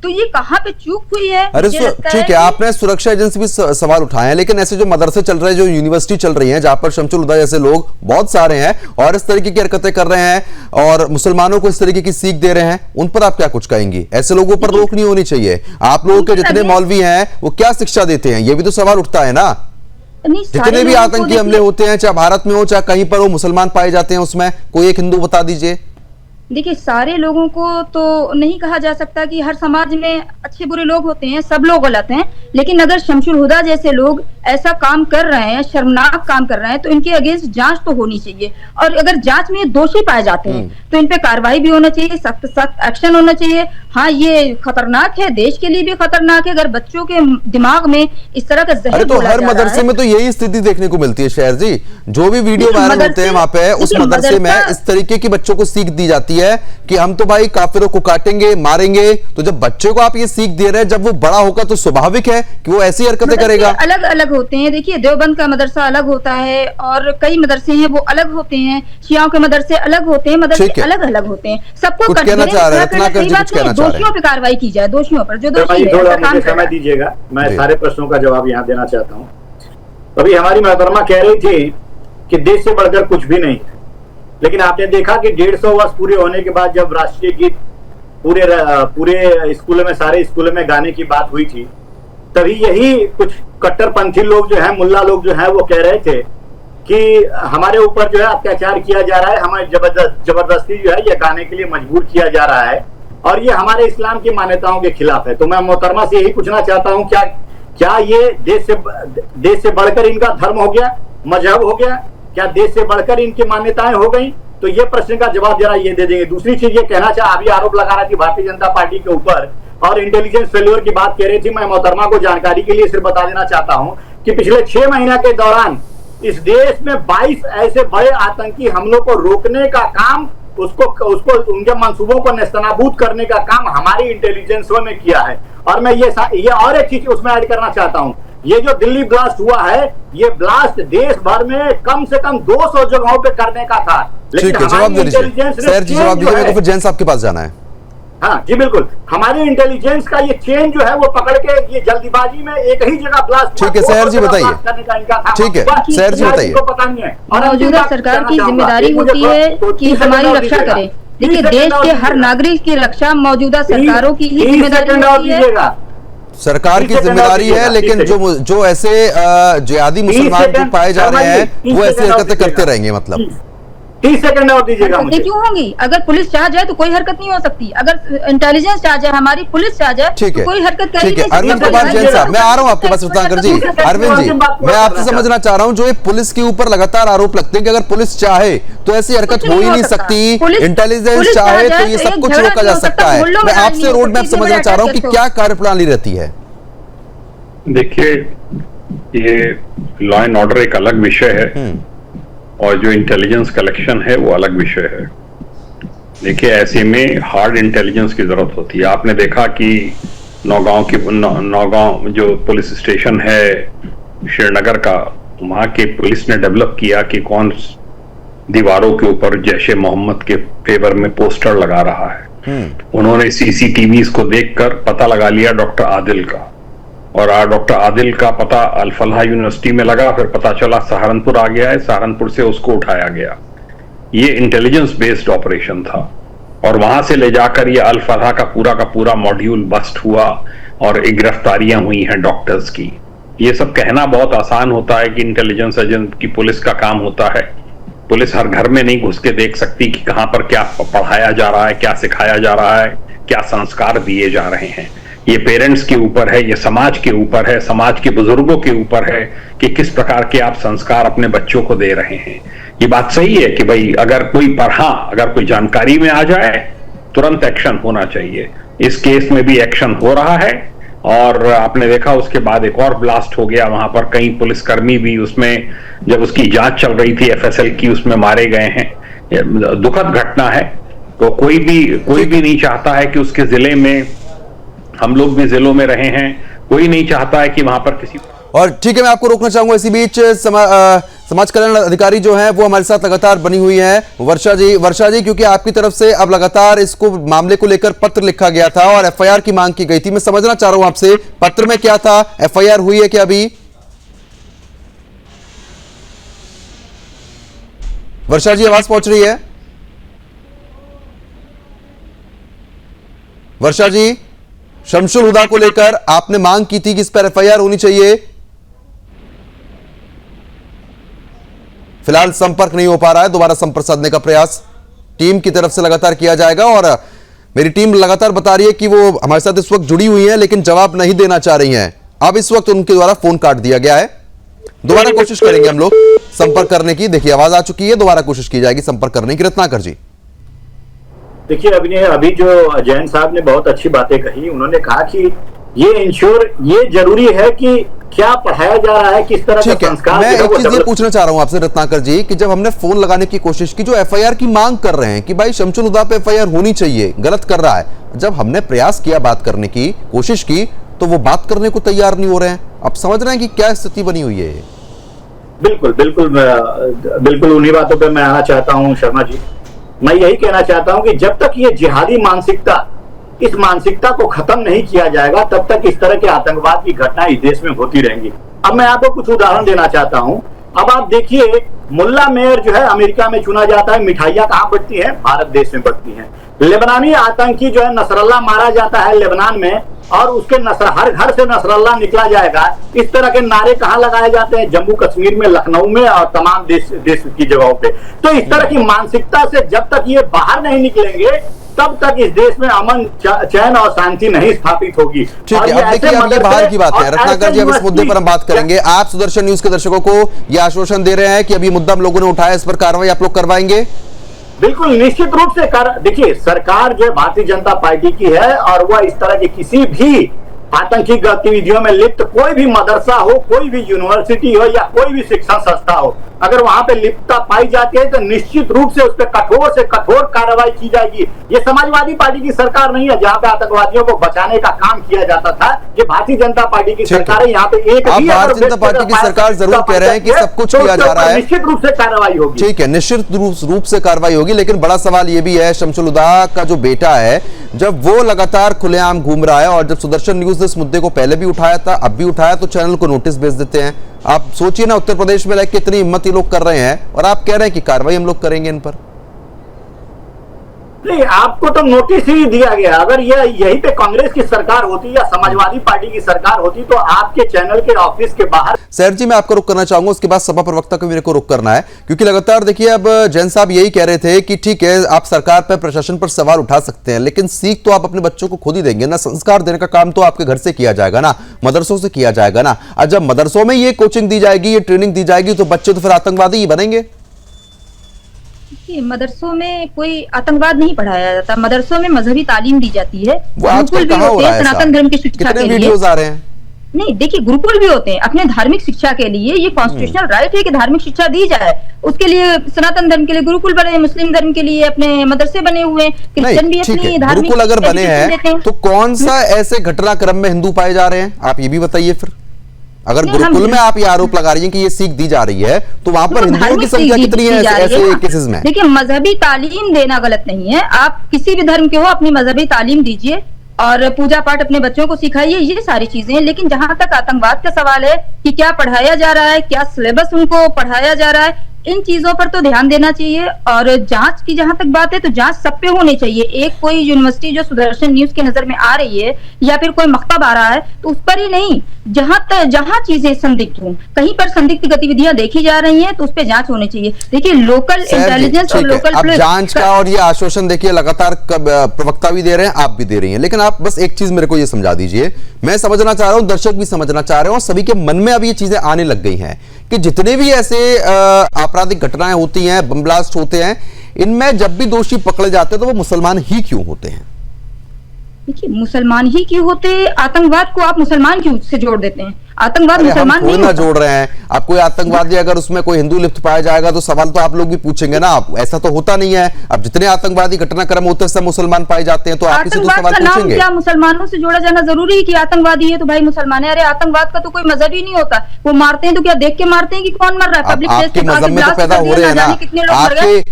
तो ये कहाँ पे चूक हुई है? अरे मुझे लगता ठीक है, कि- आपने सुरक्षा एजेंसी भी सवाल उठाए हैं, लेकिन ऐसे जो मदरसे चल रहे हैं, जो यूनिवर्सिटी चल रही है, जहां पर शमशुल हुदा जैसे लोग बहुत सारे हैं और इस तरीके की हरकतें कर रहे हैं और मुसलमानों को इस तरीके की सीख दे रहे हैं, उन पर आप क्या कुछ कहेंगी? ऐसे लोगों पर रोक नहीं होनी चाहिए। आप लोगों के जितने मौलवी हैं वो क्या शिक्षा देते हैं, ये भी तो सवाल उठता है ना। नहीं, सारे जितने भी लोगों को आतंकी देखिए- हमले होते हैं, चाहे भारत में हो चाहे कहीं पर हो, मुसलमान पाए जाते हैं, उसमें कोई एक हिंदू बता दीजिए। देखिए, सारे लोगों को तो नहीं कहा जा सकता कि हर समाज में अच्छे बुरे लोग होते हैं, सब लोग गलत हैं, लेकिन अगर शमशुल हुदा जैसे लोग ऐसा काम कर रहे हैं, शर्मनाक काम कर रहे हैं, तो इनके अगेंस्ट जांच तो होनी चाहिए। और अगर जांच में दोषी पाए जाते हैं तो इन पे कार्रवाई भी होना चाहिए, सख्त सख्त एक्शन होना चाहिए। हाँ, ये खतरनाक है, देश के लिए भी खतरनाक है। अगर बच्चों के दिमाग में इस तरह का जहर अरे तो घोला हर जा रहा मदरसे है- में तो यही स्थिति देखने को मिलती है शहर जी। जो भी वीडियो देखिए, वायरल होते हैं वहां पे, उस देखिए, मदरसे में मदरसा- इस तरीके की बच्चों को सीख दी जाती है कि हम तो भाई काफिरों को काटेंगे, मारेंगे। तो जब बच्चे को आप ये सीख दे रहे हैं, जब वो बड़ा होगा तो स्वाभाविक है कि वो ऐसी हरकतें करेगा। अलग अलग होते हैं। देखिए, देवबंद का मदरसा अलग होता है और कई मदरसे हैं वो अलग होते हैं, शियाओं के मदरसे अलग होते हैं, मदरसे ठीक है। अलग अलग होते हैं। सबको कुछ कहना चाह रहे हैं, रत्नाकर जी, कुछ कहना चाह रहे हैं। दोषियों पे कार्रवाई की जाए, दोषियों पर, जो तो दोषी भाई है, थोड़ा ऐसा काम मुझे कर रहा समय है। दीजिएगा, मैं जी। सारे प्रश्नों का जवाब यहाँ देना चाहता हूँ। अभी हमारी मोहतरमा कह रही थी कि देश से बढ़कर कुछ भी नहीं है, लेकिन आपने देखा कि 150 वर्ष पूरे होने के बाद जब राष्ट्रीय गीत पूरे स्कूलों में, सारे स्कूलों में गाने की बात हुई थी, तभी यही कुछ कट्टरपंथी लोग जो है, मुल्ला लोग जो है, वो कह रहे थे कि हमारे ऊपर जो है अत्याचार किया जा रहा है, हमें जबरदस्ती जो है ये गाने के लिए मजबूर किया जा रहा है और ये हमारे इस्लाम की मान्यताओं के खिलाफ है। तो मैं मोहतरमा से यही पूछना चाहता हूँ, क्या ये देश से बढ़कर इनका धर्म हो गया, मजहब हो गया? क्या देश से बढ़कर इनकी मान्यताएं हो गई? तो ये प्रश्न का जवाब जरा ये दे देंगे। दूसरी चीज ये कहना चाह, अभी आरोप लगा रहा थी भारतीय जनता पार्टी के ऊपर और इंटेलिजेंस फेल्योर की बात कह रही थी। मैं मोहतरमा को जानकारी के लिए सिर्फ बता देना चाहता हूँ कि पिछले 6 महीना के दौरान इस देश में 22 ऐसे बड़े आतंकी हमलों को रोकने का काम, उसको उनके मंसूबों को नेस्तनाबूद करने का काम हमारी इंटेलिजेंसों ने किया है। और मैं ये और एक चीज उसमें ऐड करना चाहता हूँ, ये जो दिल्ली ब्लास्ट हुआ है, ये ब्लास्ट देश भर में कम से कम 200 जगहों पे करने का था, लेकिन ठीक है, जवाब दे दीजिए सर जी, जवाब दीजिए। मेरे को फिर जैन साहब के पास जाना है। हाँ जी बिल्कुल, हमारी इंटेलिजेंस का ये चेन जो है वो पकड़ के ये जल्दीबाजी में एक ही जगह ब्लास्ट, ठीक है सहर जी बताइए। ठीक है सहर जी बताइए। पता नहीं है और मौजूदा सरकार की जिम्मेदारी होती है कि हमारी रक्षा करे। देखिए, देश के हर नागरिक की रक्षा मौजूदा सरकारों की ही जिम्मेदारी होती है। सरकार की जिम्मेदारी है, लेकिन जो ऐसे जिहादी मुसलमान जो पाए जा रहे हैं वो ऐसी हरकतें करते रहेंगे। मतलब 30 सेकंड और दीजिएगा मुझे। क्यों होंगी? अगर पुलिस चाह जाए तो कोई हरकत नहीं हो सकती, अगर इंटेलिजेंस चाह जाए, हमारी पुलिस चाह जाए तो कोई हरकत कर ही नहीं सकती। अरविंद कुमार जैन साहब, मैं आ रहा हूं आपके पास। रत्नाकर जी, अरविंद जी, मैं आपसे समझना चाह रहा हूं, जो ये पुलिस के ऊपर लगातार आरोप लगते हैं कि अगर पुलिस चाहे तो ऐसी हरकत हो ही नहीं सकती, इंटेलिजेंस चाहे तो ये सब कुछ रोका जा सकता है। मैं आपसे रोड मैप समझना चाह रहा हूं कि क्या कार्यप्रणाली रहती है। देखिए, ये लॉ एंड ऑर्डर एक अलग विषय है और जो इंटेलिजेंस कलेक्शन है वो अलग विषय है। देखिए, ऐसे में हार्ड इंटेलिजेंस की जरूरत होती है। आपने देखा कि नौगांव जो पुलिस स्टेशन है श्रीनगर का, वहां के पुलिस ने डेवलप किया कि कौन दीवारों के ऊपर जैश ए मोहम्मद के फेवर में पोस्टर लगा रहा है। उन्होंने सीसीटीवी को देखकर पता लगा लिया डॉक्टर आदिल का, और डॉक्टर आदिल का पता अल फलाह यूनिवर्सिटी में लगा, फिर पता चला सहारनपुर आ गया है, सहारनपुर से उसको उठाया गया। ये इंटेलिजेंस बेस्ड ऑपरेशन था और वहां से ले जाकर ये अल फलाह का पूरा मॉड्यूल बस्ट हुआ और गिरफ्तारियां हुई हैं डॉक्टर्स की। ये सब कहना बहुत आसान होता है कि इंटेलिजेंस एजेंट की पुलिस का काम होता है। पुलिस हर घर में नहीं घुस के देख सकती कि कहां पर क्या पढ़ाया जा रहा है, क्या सिखाया जा रहा है, क्या संस्कार दिए जा रहे हैं। ये पेरेंट्स के ऊपर है, ये समाज के ऊपर है, समाज के बुजुर्गों के ऊपर है कि किस प्रकार के आप संस्कार अपने बच्चों को दे रहे हैं। ये बात सही है कि भाई अगर कोई जानकारी में आ जाए तुरंत एक्शन होना चाहिए। इस केस में भी एक्शन हो रहा है और आपने देखा उसके बाद एक और ब्लास्ट हो गया, वहां पर कई पुलिसकर्मी भी उसमें, जब उसकी जांच चल रही थी एफएसएल की, उसमें मारे गए हैं। दुखद घटना है। तो कोई भी नहीं चाहता है कि उसके जिले में, हम लोग भी जिलों में रहे हैं, कोई नहीं चाहता है कि वहां पर किसी और ठीक है, मैं आपको रोकना चाहूंगा इसी बीच समाज कल्याण अधिकारी जो हैं वो हमारे साथ लगातार बनी हुई हैं, वर्षा जी, क्योंकि आपकी तरफ से अब लगातार इसको मामले को लेकर पत्र लिखा गया था और एफआईआर की मांग की गई थी। मैं समझना चाह रहा हूं आपसे, पत्र में क्या था, एफआईआर हुई है क्या अभी? वर्षा जी, आवाज पहुंच रही है? वर्षा जी, शमशुल हुदा को लेकर आपने मांग की थी कि इस पर एफआईआर होनी चाहिए, फिलहाल संपर्क नहीं हो पा रहा है। दोबारा संपर्क साधने का प्रयास टीम की तरफ से लगातार किया जाएगा और मेरी टीम लगातार बता रही है कि वो हमारे साथ इस वक्त जुड़ी हुई है लेकिन जवाब नहीं देना चाह रही हैं। अब इस वक्त उनके द्वारा फोन काट दिया गया है। दोबारा कोशिश करेंगे हम लोग संपर्क करने की। देखिए, आवाज आ चुकी है, दोबारा कोशिश की जाएगी संपर्क करने की। रत्नाकर जी, देखिए, अभी जो जैन साहब ने बहुत अच्छी बातें कही। उन्होंने कहा कि ये जरूरी है कि क्या पढ़ाया जा रहा है, किस तरह का संस्कार। मैं एक चीज ये पूछना चाह रहा हूं आपसे रत्नाकर जी कि जब हमने फोन लगाने की कोशिश की, जो एफआईआर की मांग कर रहे हैं कि भाई शमशुल हुदा पे एफआईआर होनी चाहिए, गलत कर रहा है, जब हमने प्रयास किया, बात करने की कोशिश की, तो वो बात करने को तैयार नहीं हो रहे हैं। आप समझ रहे हैं कि क्या स्थिति बनी हुई है? बिल्कुल उन्हीं बातों पे मैं आना चाहता हूं शर्मा जी। मैं यही कहना चाहता हूं कि जब तक ये जिहादी मानसिकता, इस मानसिकता को खत्म नहीं किया जाएगा, तब तक इस तरह के आतंकवाद की घटनाएं इस देश में होती रहेंगी। अब मैं आपको कुछ उदाहरण देना चाहता हूं। अब आप देखिए, मुल्ला मेयर जो है अमेरिका में चुना जाता है, मिठाइयां कहां बढ़ती हैं? भारत देश में बढ़ती हैं। लेबनानी आतंकी जो है नसरल्ला मारा जाता है लेबनान में, और उसके हर घर से नसरल्ला निकला जाएगा, इस तरह के नारे कहां लगाए जाते हैं? जम्मू कश्मीर में, लखनऊ में और तमाम देश की जगहों पे। तो इस तरह की मानसिकता से जब तक ये बाहर नहीं निकलेंगे, तब तक इस देश में अमन, चैन और शांति नहीं स्थापित होगी। ठीक है, अब देखिए, अब ये बाहर की बात है रत्नाकर जी, अब इस मुद्दे पर हम बात करेंगे। आप सुदर्शन न्यूज के दर्शकों को यह आश्वासन दे रहे हैं कि अभी मुद्दा हम लोगों ने उठाया, इस पर कार्रवाई आप लोग करवाएंगे? बिल्कुल, निश्चित रूप से देखिए, सरकार जो है भारतीय जनता पार्टी की है और वह इस तरह की किसी भी आतंकी गतिविधियों में लिप्त कोई भी मदरसा हो, कोई भी यूनिवर्सिटी हो या कोई भी शिक्षण संस्था हो, अगर वहां पे लिप्तता पाई जाती है तो निश्चित रूप से उस पर कठोर से कठोर कार्रवाई की जाएगी। ये समाजवादी पार्टी की सरकार नहीं है जहां पे आतंकवादियों को बचाने का काम किया जाता था। ये भारतीय जनता पार्टी की सरकार है। यहाँ पे एक आप भारतीय जनता पार्टी की सरकार जरूर कह रहे हैं कि सब कुछ किया जा रहा है, निश्चित रूप से कार्रवाई होगी। ठीक है, निश्चित रूप से कार्रवाई होगी, लेकिन बड़ा सवाल ये भी है, शमशुल हुदा का जो बेटा है, जब वो लगातार खुलेआम घूम रहा है और जब सुदर्शन न्यूज ने इस मुद्दे को पहले भी उठाया था, अब भी उठाया, तो चैनल को नोटिस भेज देते हैं। आप सोचिए ना, उत्तर प्रदेश में लाइक कितनी हिम्मत ये लोग कर रहे हैं और आप कह रहे हैं कि कार्रवाई हम लोग करेंगे इन पर। नहीं, आपको तो नोटिस ही दिया गया। अगर यही पे कांग्रेस की सरकार होती या समाजवादी पार्टी की सरकार होती तो आपके चैनल के ऑफिस के बाहर। सर जी, मैं आपको रुक करना चाहूंगा, उसके बाद सपा प्रवक्ता को मेरे को रुक करना है, क्योंकि लगातार देखिए, अब जैन साहब यही कह रहे थे कि ठीक है, आप सरकार पर, प्रशासन पर सवाल उठा सकते हैं, लेकिन सीख तो आप अपने बच्चों को खुद ही देंगे ना। संस्कार देने का काम तो आपके घर से किया जाएगा ना, मदरसों से किया जाएगा ना। और जब मदरसों में ये कोचिंग दी जाएगी, ये ट्रेनिंग दी जाएगी, तो बच्चे तो फिर आतंकवादी ही बनेंगे। मदरसों में कोई आतंकवाद नहीं पढ़ाया जाता, मदरसों में मजहबी तालीम दी जाती है। वो आजकल कहाँ हो रहा है? सनातन धर्म की शिक्षा के लिए वीडियोस आ रहे हैं। नहीं, देखिए, गुरुकुल भी होते हैं अपने धार्मिक शिक्षा के लिए। ये कॉन्स्टिट्यूशनल राइट है कि धार्मिक शिक्षा दी जाए। उसके लिए सनातन धर्म के लिए गुरुकुल बने, मुस्लिम धर्म के लिए अपने मदरसे बने हुए हैं, क्रिश्चियन भी अपनी धार्मिक गुरुकुल अगर बने हैं तो कौन सा ऐसे घटनाक्रम में हिंदू पाए जा रहे हैं, आप ये भी बताइए। फिर अगर गुरुकुल में आप ये आरोप लगा रही हैं कि ये सीख दी जा रही है, तो वहां पर हिंदुओं की संख्या कितनी है ऐसे केसेस में? देखिए, मजहबी तालीम देना गलत नहीं है। आप किसी भी धर्म के हो, अपनी मजहबी तालीम दीजिए और पूजा पाठ अपने बच्चों को सिखाइए, ये सारी चीजें हैं। लेकिन जहां तक आतंकवाद का सवाल है कि क्या पढ़ाया जा रहा है, क्या सिलेबस उनको पढ़ाया जा रहा है, इन चीजों पर तो ध्यान देना चाहिए। और जांच की जहां तक बात है तो जांच सब पे होनी चाहिए। एक कोई यूनिवर्सिटी जो सुदर्शन न्यूज की नजर में आ रही है या फिर कोई मकतब आ रहा है तो उस पर ही नहीं, जहां चीजें संदिग्ध हों, कहीं पर संदिग्ध गतिविधियां देखी जा रही हैं तो उस पर जांच होनी चाहिए। देखिए, लोकल इंटेलिजेंस और लोकल जांच का और ये आश्वासन देखिए लगातार प्रवक्ता भी दे रहे हैं, आप भी दे रही हैं, लेकिन आप बस एक चीज मेरे को ये समझा दीजिए, मैं समझना चाह रहा हूं, दर्शक भी समझना चाह रहे हो, सभी के मन में अब ये चीजें आने लग गई हैं कि जितने भी ऐसे आपराधिक घटनाएं होती हैं, बम ब्लास्ट होते हैं, इनमें जब भी दोषी पकड़े जाते हैं तो वो मुसलमान ही क्यों होते हैं? देखिए, मुसलमान ही क्यों होते, आतंकवाद को आप मुसलमान क्यों से जोड़ देते हैं? आतंकवाद अरे हम मुसलमान थोड़ी नहीं ना होता। जोड़ रहे हैं। अब कोई आतंकवादी अगर उसमें कोई हिंदू लिप्त पाया जाएगा तो सवाल तो आप लोग भी पूछेंगे ना। आप ऐसा तो होता नहीं है। अब जितने आतंकवादी घटनाक्रम होते हैं सब मुसलमान पाए जाते हैं, तो आप इसे तो आतंकवाद सवाल का नाम पूछेंगे। क्या मुसलमानों से जोड़ा जाना जरूरी है कि आतंकवादी है तो भाई मुसलमान है? अरे आतंकवाद का तो कोई मजहब ही नहीं होता। वो मारते हैं तो क्या देख के मारते हैं कि कौन मर रहा है? अब पब्लिक आपके मजहब में तो पैदा हो रहे हैं ना,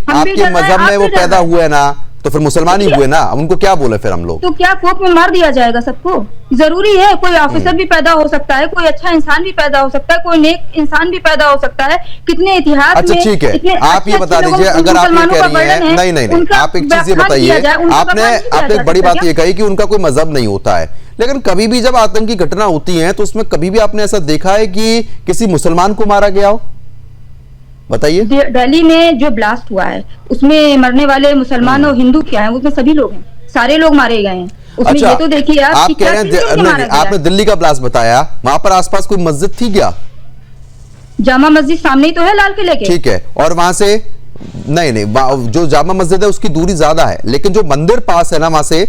आपके मजहब में वो पैदा हुए हैं ना, तो फिर मुसलमान ही हुए ना। उनको क्या बोले फिर हम लोग? तो क्या कोर्ट में मार दिया जाएगा सबको? जरूरी है? कोई ऑफिसर भी पैदा हो सकता है, कोई अच्छा इंसान भी पैदा हो सकता है, कोई नेक इंसान भी पैदा हो सकता है। कितने इतिहास अच्छा में ठीक है, इतने आप ये बता दीजिए, अगर आप ये कह रही हैं, नहीं, आप एक चीज ये बताइए, आपने एक बड़ी बात ये कही कि उनका कोई मजहब नहीं होता है, लेकिन कभी भी जब आतंकी घटना होती है तो उसमें कभी भी आपने ऐसा देखा है कि किसी मुसलमान को मारा गया हो? बताइए। दिल्ली में जो ब्लास्ट हुआ है उसमें मरने वाले मुसलमान और हिंदू क्या है? उसमें सभी लोग हैं, सारे लोग मारे गए हैं उसमें। अच्छा, ये तो देखिए आप कह रहे हैं आपने दिल्ली का ब्लास्ट बताया, वहां पर आसपास कोई मस्जिद थी क्या? जामा मस्जिद सामने ही तो है लाल किले के। ठीक है, और वहां से नहीं, जो जामा मस्जिद है उसकी दूरी ज्यादा है, लेकिन जो मंदिर पास है ना, वहां से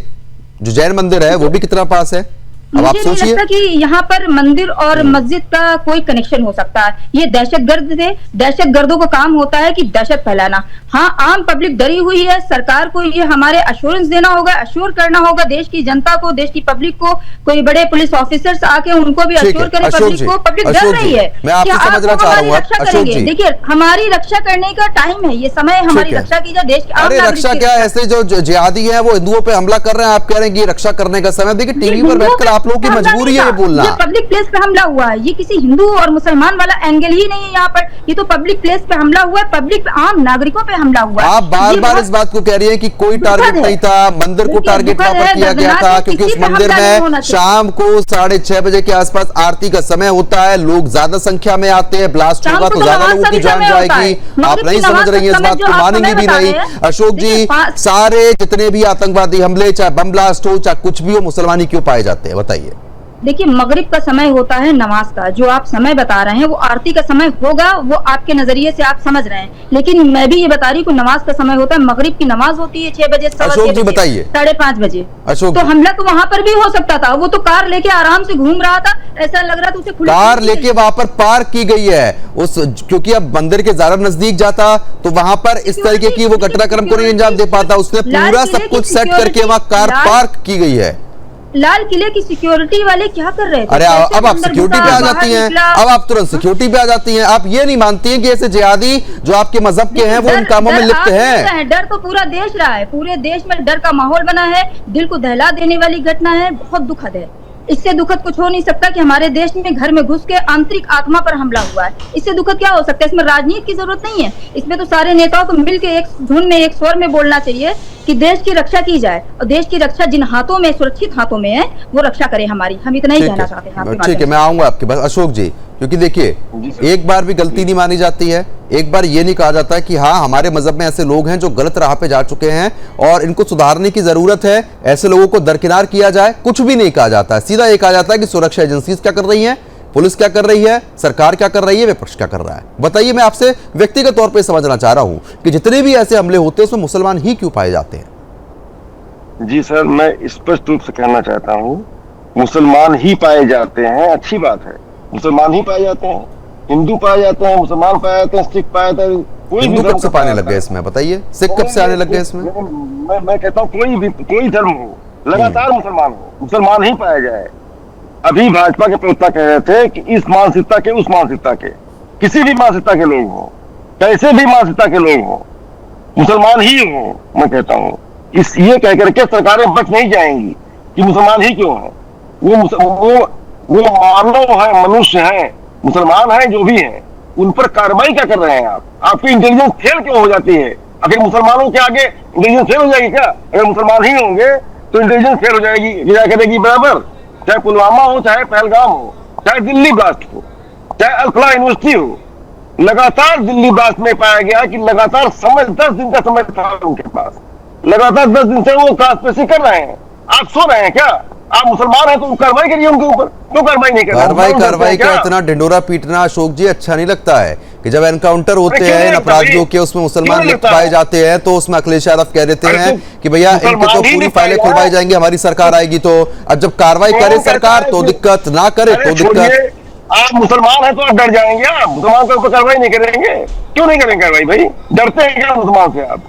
जो जैन मंदिर है वो भी कितना पास है? अब आप मुझे नहीं सोचिए लगता कि यहाँ पर मंदिर और मस्जिद का कोई कनेक्शन हो सकता है। ये दहशतगर्द थे, दहशतगर्दों का काम होता है कि दहशत फैलाना। हाँ, आम पब्लिक डरी हुई है, सरकार को ये हमारे अश्योरेंस देना होगा, अश्योर करना होगा देश की जनता को, देश की पब्लिक को। कोई बड़े पुलिस ऑफिसर्स आके उनको भी अश्योर करें पब्लिक को। पब्लिक डर रही है। मैं आपसे समझना चाह रहा हूँ अशोक जी। देखिए, हमारी रक्षा करने का टाइम है, ये समय हमारी रक्षा की जाए देश के। अरे रक्षा क्या, ऐसे जो जिहादी है वो हिंदुओं पे हमला कर रहे हैं, आप कह रहे हैं कि रक्षा करने का समय? देखिए, टीवी पर बैठकर आप लोगों की मजबूरी है ये बोलना। ये पब्लिक प्लेस पे हमला हुआ है, ये किसी हिंदू और मुसलमान वाला एंगल ही नहीं है यहाँ पर। ये तो पब्लिक प्लेस पे हमला हुआ है, पब्लिक आम नागरिकों पे हमला हुआ है। आप बार बार इस बात को कह रही हैं कि कोई टारगेट नहीं था, मंदिर को टारगेट वहां पर किया गया था, क्योंकि उस मंदिर में शाम को 6:30 बजे के आसपास आरती का समय होता है, लोग ज्यादा संख्या में आते हैं, ब्लास्ट होगा तो ज्यादा लोगों की जान जाएगी। आप नहीं समझ रही हैं इस बात को, मानेंगी भी नहीं। अशोक जी, सारे जितने भी आतंकवादी हमले, चाहे बम ब्लास्ट हो, चाहे कुछ भी हो, मुसलमान ही क्यों पाए जाते हैं? बताइए। देखिए, मगरिब का समय होता है नमाज का, जो आप समय बता रहे हैं वो आरती का समय होगा, वो आपके नजरिए से आप समझ रहे हैं, लेकिन मैं भी ये बता रही हूँ नमाज का समय होता है, मगरिब की नमाज होती है 6 बजे, अशोक जी बताइए। 5:30 बजे। अशोक तो हमला तो वहां पर भी हो सकता था। वो तो कार लेके आराम से घूम रहा था, ऐसा लग रहा था उसे कार लेके वहां पर पार्क की गई है उस, क्योंकि अब मंदिर के ज्यादा नजदीक जाता तो वहां पर इस तरीके की वो घटनाक्रम को नहीं अंजाम दे पाता। उसने पूरा सब कुछ सेट करके वहां कार पार्क की गई है। लाल किले की सिक्योरिटी वाले क्या कर रहे थे? अरे अब आप सिक्योरिटी पे आ जाती हैं, अब आप तुरंत सिक्योरिटी पे आ जाती हैं। आप ये नहीं मानती हैं कि ऐसे जिहादी जो आपके मजहब के हैं वो इन कामों में लिप्त हैं? डर तो पूरा देश रहा है, पूरे देश में डर का माहौल बना है, दिल को दहला देने वाली घटना है, बहुत दुखद है। इससे दुखद कुछ हो नहीं सकता कि हमारे देश में घर में घुस के आंतरिक आत्मा पर हमला हुआ है। इससे दुखद क्या हो सकता है? इसमें राजनीति की जरूरत नहीं है, इसमें तो सारे नेताओं को मिलकर एक धुन में, एक स्वर में बोलना चाहिए कि देश की रक्षा की जाए, और देश की रक्षा जिन हाथों में, सुरक्षित हाथों में है, वो रक्षा करे हमारी। हम इतना ही कहना चाहते हैं। ठीक है, मैं आऊंगा आपके पास अशोक जी, क्योंकि देखिए, एक बार भी गलती नहीं मानी जाती है, एक बार ये नहीं कहा जाता है कि हाँ हमारे मजहब में ऐसे लोग हैं जो गलत राह पे जा चुके हैं और इनको सुधारने की जरूरत है, ऐसे लोगों को दरकिनार किया जाए। कुछ भी नहीं कहा जाता है, सीधा ये कहा जाता है कि सुरक्षा एजेंसी क्या कर रही है, पुलिस क्या कर रही है, सरकार क्या कर रही है, विपक्ष क्या कर रहा है। बताइए, मैं आपसे व्यक्तिगत तौर पर समझना चाह रहा हूं कि जितने भी ऐसे हमले होते हैं उसमें मुसलमान ही क्यों पाए जाते हैं? जी सर, मैं स्पष्ट रूप से कहना चाहता हूँ, मुसलमान ही पाए जाते हैं, अच्छी बात है, मुसलमान ही पाए जाते हैं, हिंदू पाए जाते हैं, मुसलमान पाए जाते हैं, सिख पाए जाते हैं। कोई हिंदू कब से पाने लग गए इसमें? बताइए, सिख कब से आने लग गए इसमें? मैं कहता हूँ कोई धर्म हो, लगातार मुसलमान हो, मुसलमान ही पाया जाए। अभी भाजपा के प्रवक्ता कह रहे थे कि इस मानसिकता के, उस मानसिकता के, किसी भी मानसिकता के लोग हो, कैसे भी मानसिकता के लोग हो, मुसलमान ही हो। मैं कहता हूँ इस ये कह करके सरकारें बच नहीं जाएंगी कि मुसलमान ही क्यों है। वो मानव है, मनुष्य है, मुसलमान है, जो भी है, उन पर कार्रवाई क्या कर रहे हैं आप? आपकी इंटेलिजेंस फेल क्यों हो जाती है? अगर मुसलमानों के आगे इंटेलिजेंस फेल हो जाएगी क्या? अगर मुसलमान ही होंगे तो इंटेलिजेंस फेल हो जाएगी, क्या करेगी बराबर? चाहे पुलवामा हो, चाहे पहलगाम हो, चाहे दिल्ली ब्लास्ट हो, चाहे अल-फलाह यूनिवर्सिटी हो, लगातार दिल्ली ब्लास्ट में पाया गया कि लगातार 10 दिन का समय था उनके पास, लगातार 10 दिन से वो कांस्पिरेसी कर रहे हैं। आप सो रहे हैं क्या? आप मुसलमान हैं तो कार्रवाई करिए उनके ऊपर, क्यों कार्रवाई नहीं कर रहे? कार्रवाई का इतना ढिंडोरा पीटना अशोक जी अच्छा नहीं लगता है कि कि जब एनकाउंटर होते क्यों नहीं हैं इन लगता अपराधियों भाई? के, उसमें मुसलमान क्यों नहीं लिप्त लगता? पाए जाते हैं, तो उसमें अखिलेश यादव कह देते अरे हैं तो कि भैया इनकी तो मुसलमान ही पूरी नहीं फाइलें पाएगा। खुलवाई जाएंगी, हमारी सरकार आएगी तो। अब जब कार्रवाई कौन करे कहता सरकार है तो कि- दिक्कत, ना करे अरे तो दिक्कत। छोड़िए, आप मुसलमान हैं तो आप डर जाएंगे? आप मुसलमान के ऊपर कार्रवाई नहीं करेंगे? क्यों नहीं करेंगे कार्रवाई भाई? डरते हैं क्या मुसलमान से? आप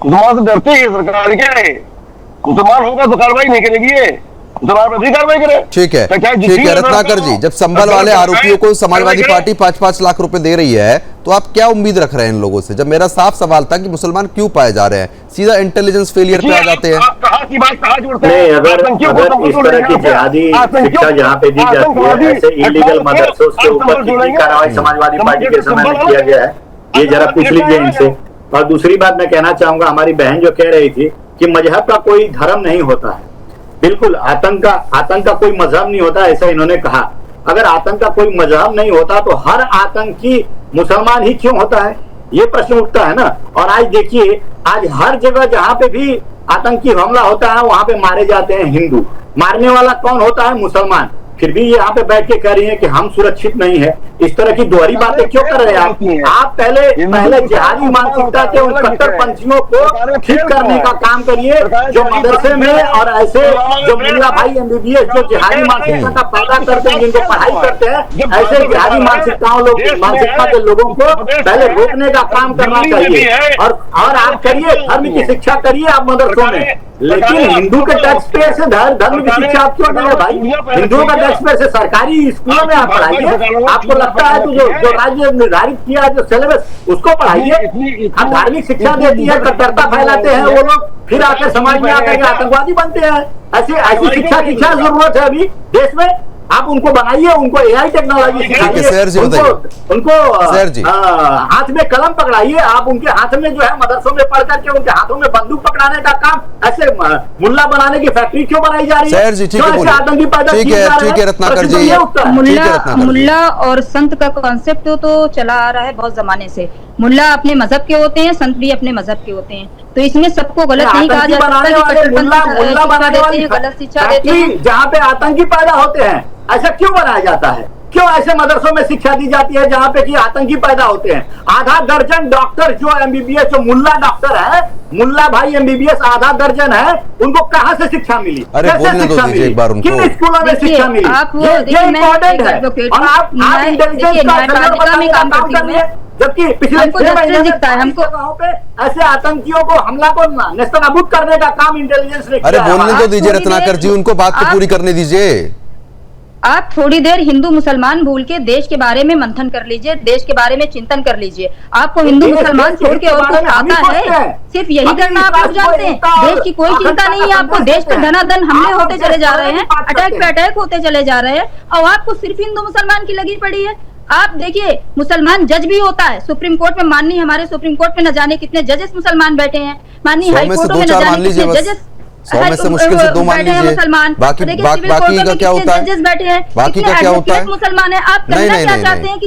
मुसलमान से डरते हैं? सरकार क्या है? मुसलमान होगा तो कार्रवाई नहीं करेगी ये, मुसलमान पर भी कार्रवाई करे। ठीक है, तो चाहे ठीक जितनी है अदालत रत्नाकर हो, जी, जब संभल वाले अदालत आरोपियों को कार्रवाई समाजवादी करे। पार्टी 5-5 लाख रुपए दे रही है, तो आप क्या उम्मीद रख रहे हैं इन लोगों से? जब मेरा साफ सवाल था कि मुसलमान क्यों पाए जा रहे हैं, सीधा इंटेलिजेंस फेलियर पे आ जाते हैं। आप कहाँ की बात कहाँ जोड़ते नहीं, हैं? अगर आतंकियों को अगर संबल इस तरह जोड़ेंगे की आप? जिहादी आतंकियों शिक्षा को- जहाँ पे दी जाती है, आतंकवादी ऐसे इलीगल हटवाओ के मदरसों के आप ऊपर संबल की जोड़ेंगे? कार्रवाई समाजवादी पार्टी के समय में किया गया है, ये जरा पूछ लीजिए इनसे। और दूसरी बात मैं कहना चाहूंगा, हमारी बहन जो कह रही थी कि मजहब का कोई धर्म नहीं होता है, बिल्कुल आतंक का कोई मजहब नहीं होता, ऐसा इन्होंने कहा। अगर आतंक का कोई मजहब नहीं होता तो हर आतंकी मुसलमान ही क्यों होता है, ये प्रश्न उठता है ना। और आज देखिए, आज हर जगह जहां पे भी आतंकी हमला होता है वहां पे मारे जाते हैं हिंदू, मारने वाला कौन होता है? मुसलमान। फिर भी यहाँ पे बैठ के कह रही है कि हम सुरक्षित नहीं है। इस तरह की दोहरी बातें क्यों कर रहे हैं आप पहले जिहादी मानसिकता के उन कट्टरपंथियों को ठीक करने का काम करिए, जो मदरसे में और ऐसे जो मुल्ला भाई एमबीबीएस जो जिहादी मानसिकता का पैदा करते हैं, जिनको पढ़ाई करते हैं, ऐसे जिहादी मानसिकता के लोगों को पहले रोकने का काम करना चाहिए। और आप करिए, धर्म की शिक्षा करिए आप मदरसों में, लेकिन हिंदू के टैक्स पेयर से धर्म की शिक्षा आप क्यों दे रहे भाई? हिंदुओं का टैक्स पेयर से सरकारी स्कूलों में आप पढ़ाइए। आपको लगता है तो जो राज्य निर्धारित किया है जो सिलेबस, उसको पढ़ाइए। आप धार्मिक शिक्षा देती है, कट्टरता फैलाते हैं वो लोग, फिर आकर समाज में आकर के आतंकवादी बनते हैं। ऐसी शिक्षा की क्या जरूरत है अभी देश में? आप उनको बनाइए, उनको एआई टेक्नोलॉजी सिखाइए, उनको हाथ में कलम पकड़ाइए। आप उनके हाथ में जो है मदरसों में पढ़ करके उनके हाथों में बंदूक पकड़ाने का काम ऐसे मुल्ला बनाने की फैक्ट्री क्यों बनाई जा रही है? ठीक है, आतंकी पैदा ठीक है रत्नाकर जी। मुल्ला और संत का कॉन्सेप्ट तो चला आ रहा है बहुत जमाने से। मुल्ला अपने मजहब के होते हैं, संत भी अपने मजहब के होते हैं, तो इसमें सबको गलत नहीं कहा जा सकता कि मुल्ला बनाने वाली गलत शिक्षा देते हैं जहाँ पे आतंकी पैदा होते हैं। ऐसा क्यों बनाया जाता है? क्यों ऐसे मदरसों में शिक्षा दी जाती है जहाँ पे कि आतंकी पैदा होते हैं? आधा दर्जन डॉक्टर जो एमबीबीएस जो मुल्ला डॉक्टर है, मुल्ला भाई एमबीबीएस आधा दर्जन है, उनको कहाँ से शिक्षा मिली? अरे बोलने दो दीजिए एक बार उनको। किन स्कूलों में शिक्षा मिली? ये इम्पोर्टेंट है। और आप इंटेलिजेंस का काम कर रही है, जबकि पिछले 6 महीने दिखता है हमको पे ऐसे आतंकियों को हमला को नेस्तनाबूद करने का काम इंटेलिजेंस ने किया। अरे बोलने तो दीजिए रत्नाकर जी, उनको बात तो पूरी करने दीजिए। आप थोड़ी देर हिंदू मुसलमान भूल के देश के बारे में मंथन कर लीजिए, देश के बारे में चिंतन कर लीजिए। आपको हिंदू मुसलमान छोड़ के और कुछ आता है? सिर्फ यही करना आप लोग जानते हैं? देश की कोई चिंता नहीं है आपको। देश पे धनाधन हमले होते चले जा रहे हैं, अटैक पे अटैक होते चले जा रहे हैं, और आपको सिर्फ हिंदू मुसलमान की लगी पड़ी है। आप देखिए, मुसलमान जज भी होता है सुप्रीम कोर्ट में। माननीय हमारे सुप्रीम कोर्ट में न जाने कितने जजेस मुसलमान बैठे हैं, माननीय हाई कोर्ट में न जाने कितने जजेस, 100 में से मुश्किल से 2 मान लीजिए। मुसलमान। बाकी का क्या होता है? जजेस बैठे हैं, बाकी का क्या होता है? मुसलमान है। आप कहना क्या चाहते हैं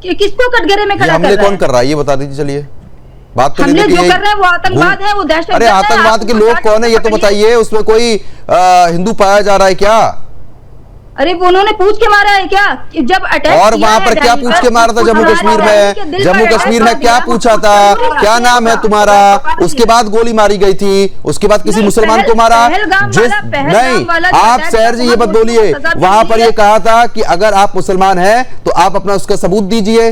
कि किसको कटघरे में खड़ा कर रहे हैं? कौन कर रहा है ये बता दीजिए। चलिए बात तो हमले जो कर रहे हैं वो आतंकवाद है, वो दहशत। अरे आतंकवाद के लोग कौन है ये तो बताइए। उसमें कोई हिंदू पाया जा रहा है क्या? अरे वो उन्होंने पूछ के मारा है क्या? जब अटैक और वहां पर क्या पूछ के मारा था? जम्मू कश्मीर में, जम्मू कश्मीर में क्या पूछा था? क्या नाम है तुम्हारा? उसके बाद गोली मारी गई थी, उसके बाद किसी मुसलमान को मारा नहीं। आप सैर जी ये मत बोलिए, वहां पर ये कहा था कि अगर आप मुसलमान हैं तो आप अपना उसका सबूत दीजिए।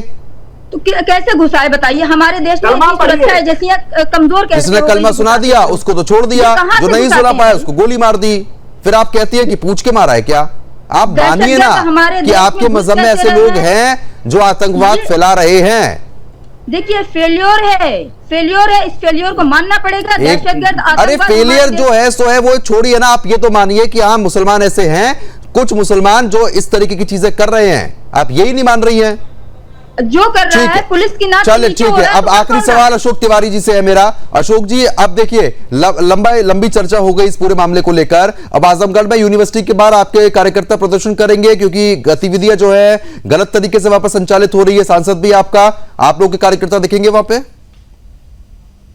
तो कैसे घुसाए बताइए? हमारे देश में सुरक्षा एजेंसियां कमजोर कैसे? जिसने कलमा सुना दिया उसको तो छोड़ दिया, जो नहीं सुना पाया उसको गोली मार दी। फिर आप कहती है कि पूछ के मारा है क्या? आप मानिए ना कि आपके मजहब में ऐसे लोग हैं जो आतंकवाद फैला रहे हैं। देखिए फेल्योर है, इस फेल्योर को मानना पड़ेगा। दहशतगर्द अरे फेलियर जो है सो है, वो छोड़िए ना। आप ये तो मानिए कि हाँ मुसलमान ऐसे हैं, कुछ मुसलमान जो इस तरीके की चीजें कर रहे हैं, आप यही नहीं मान रही हैं? जो कर रहा है पुलिस की नाक चलिए ठीक है। अब आखिरी सवाल अशोक तिवारी जी से है मेरा। अशोक जी अब देखिए, लंबी चर्चा हो गई इस पूरे मामले को लेकर। अब आजमगढ़ में यूनिवर्सिटी के बाहर आपके कार्यकर्ता प्रदर्शन करेंगे क्योंकि गतिविधियां जो है गलत तरीके से वहां पर संचालित हो रही है। सांसद भी आप लोग के कार्यकर्ता दिखेंगे वहां पे?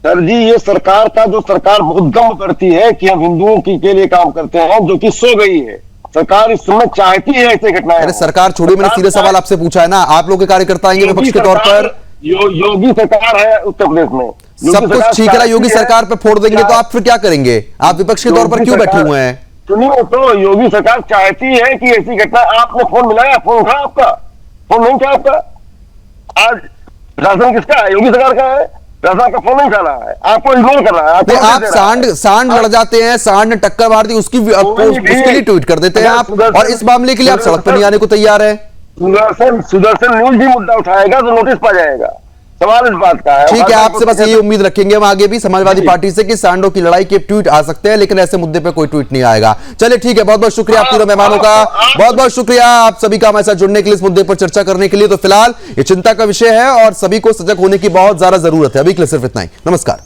सर जी, ये सरकार का जो सरकार बहुत दम करती है कि हम हिंदुओं के लिए काम करते हैं, जो कि सो गई है। सरकार इस समय चाहती है ऐसे घटनाएं। अरे सरकार छोड़िए, मैंने सीधे सवाल आपसे पूछा है ना। आप लोग के कार्यकर्ता आएंगे विपक्ष के तौर पर, योगी सरकार है उत्तर प्रदेश में। सब कुछ ठीक है ना, योगी सरकार पे फोड़ देंगे तो आप फिर क्या करेंगे? आप विपक्ष के तौर पर क्यों बैठे हुए हैं? सुनिए, तो योगी सरकार चाहती है कि ऐसी घटना, आपने फोन मिलाया, फोन उठा आपका? फोन नहीं उठा आपका? आज शासन किसका है? योगी सरकार का है। शासन का फोन नहीं उठा रहा है, आपको इग्नोर कर रहा है। आप सांड लड़ जाते हैं, सांड ने टक्कर मार दी, उसके लिए ट्वीट कर देते हैं आप, और इस मामले के लिए आप सड़क पर नहीं आने को तैयार है। सुदर्शन न्यूज भी मुद्दा उठाएगा तो नोटिस पा जाएगा। सवाल इस बात का है। ठीक है, आपसे बस यही उम्मीद रखेंगे हम आगे भी समाजवादी पार्टी से कि सांडों की लड़ाई के ट्वीट आ सकते हैं, लेकिन ऐसे मुद्दे पे कोई ट्वीट नहीं आएगा। चलिए ठीक है, बहुत बहुत शुक्रिया आप तीनों मेहमानों का, बहुत बहुत शुक्रिया आप सभी का हमारे साथ जुड़ने के लिए, इस मुद्दे पर चर्चा करने के लिए। तो फिलहाल ये चिंता का विषय है और सभी को सजग होने की बहुत ज्यादा जरूरत है। अभी के लिए सिर्फ इतना ही, नमस्कार।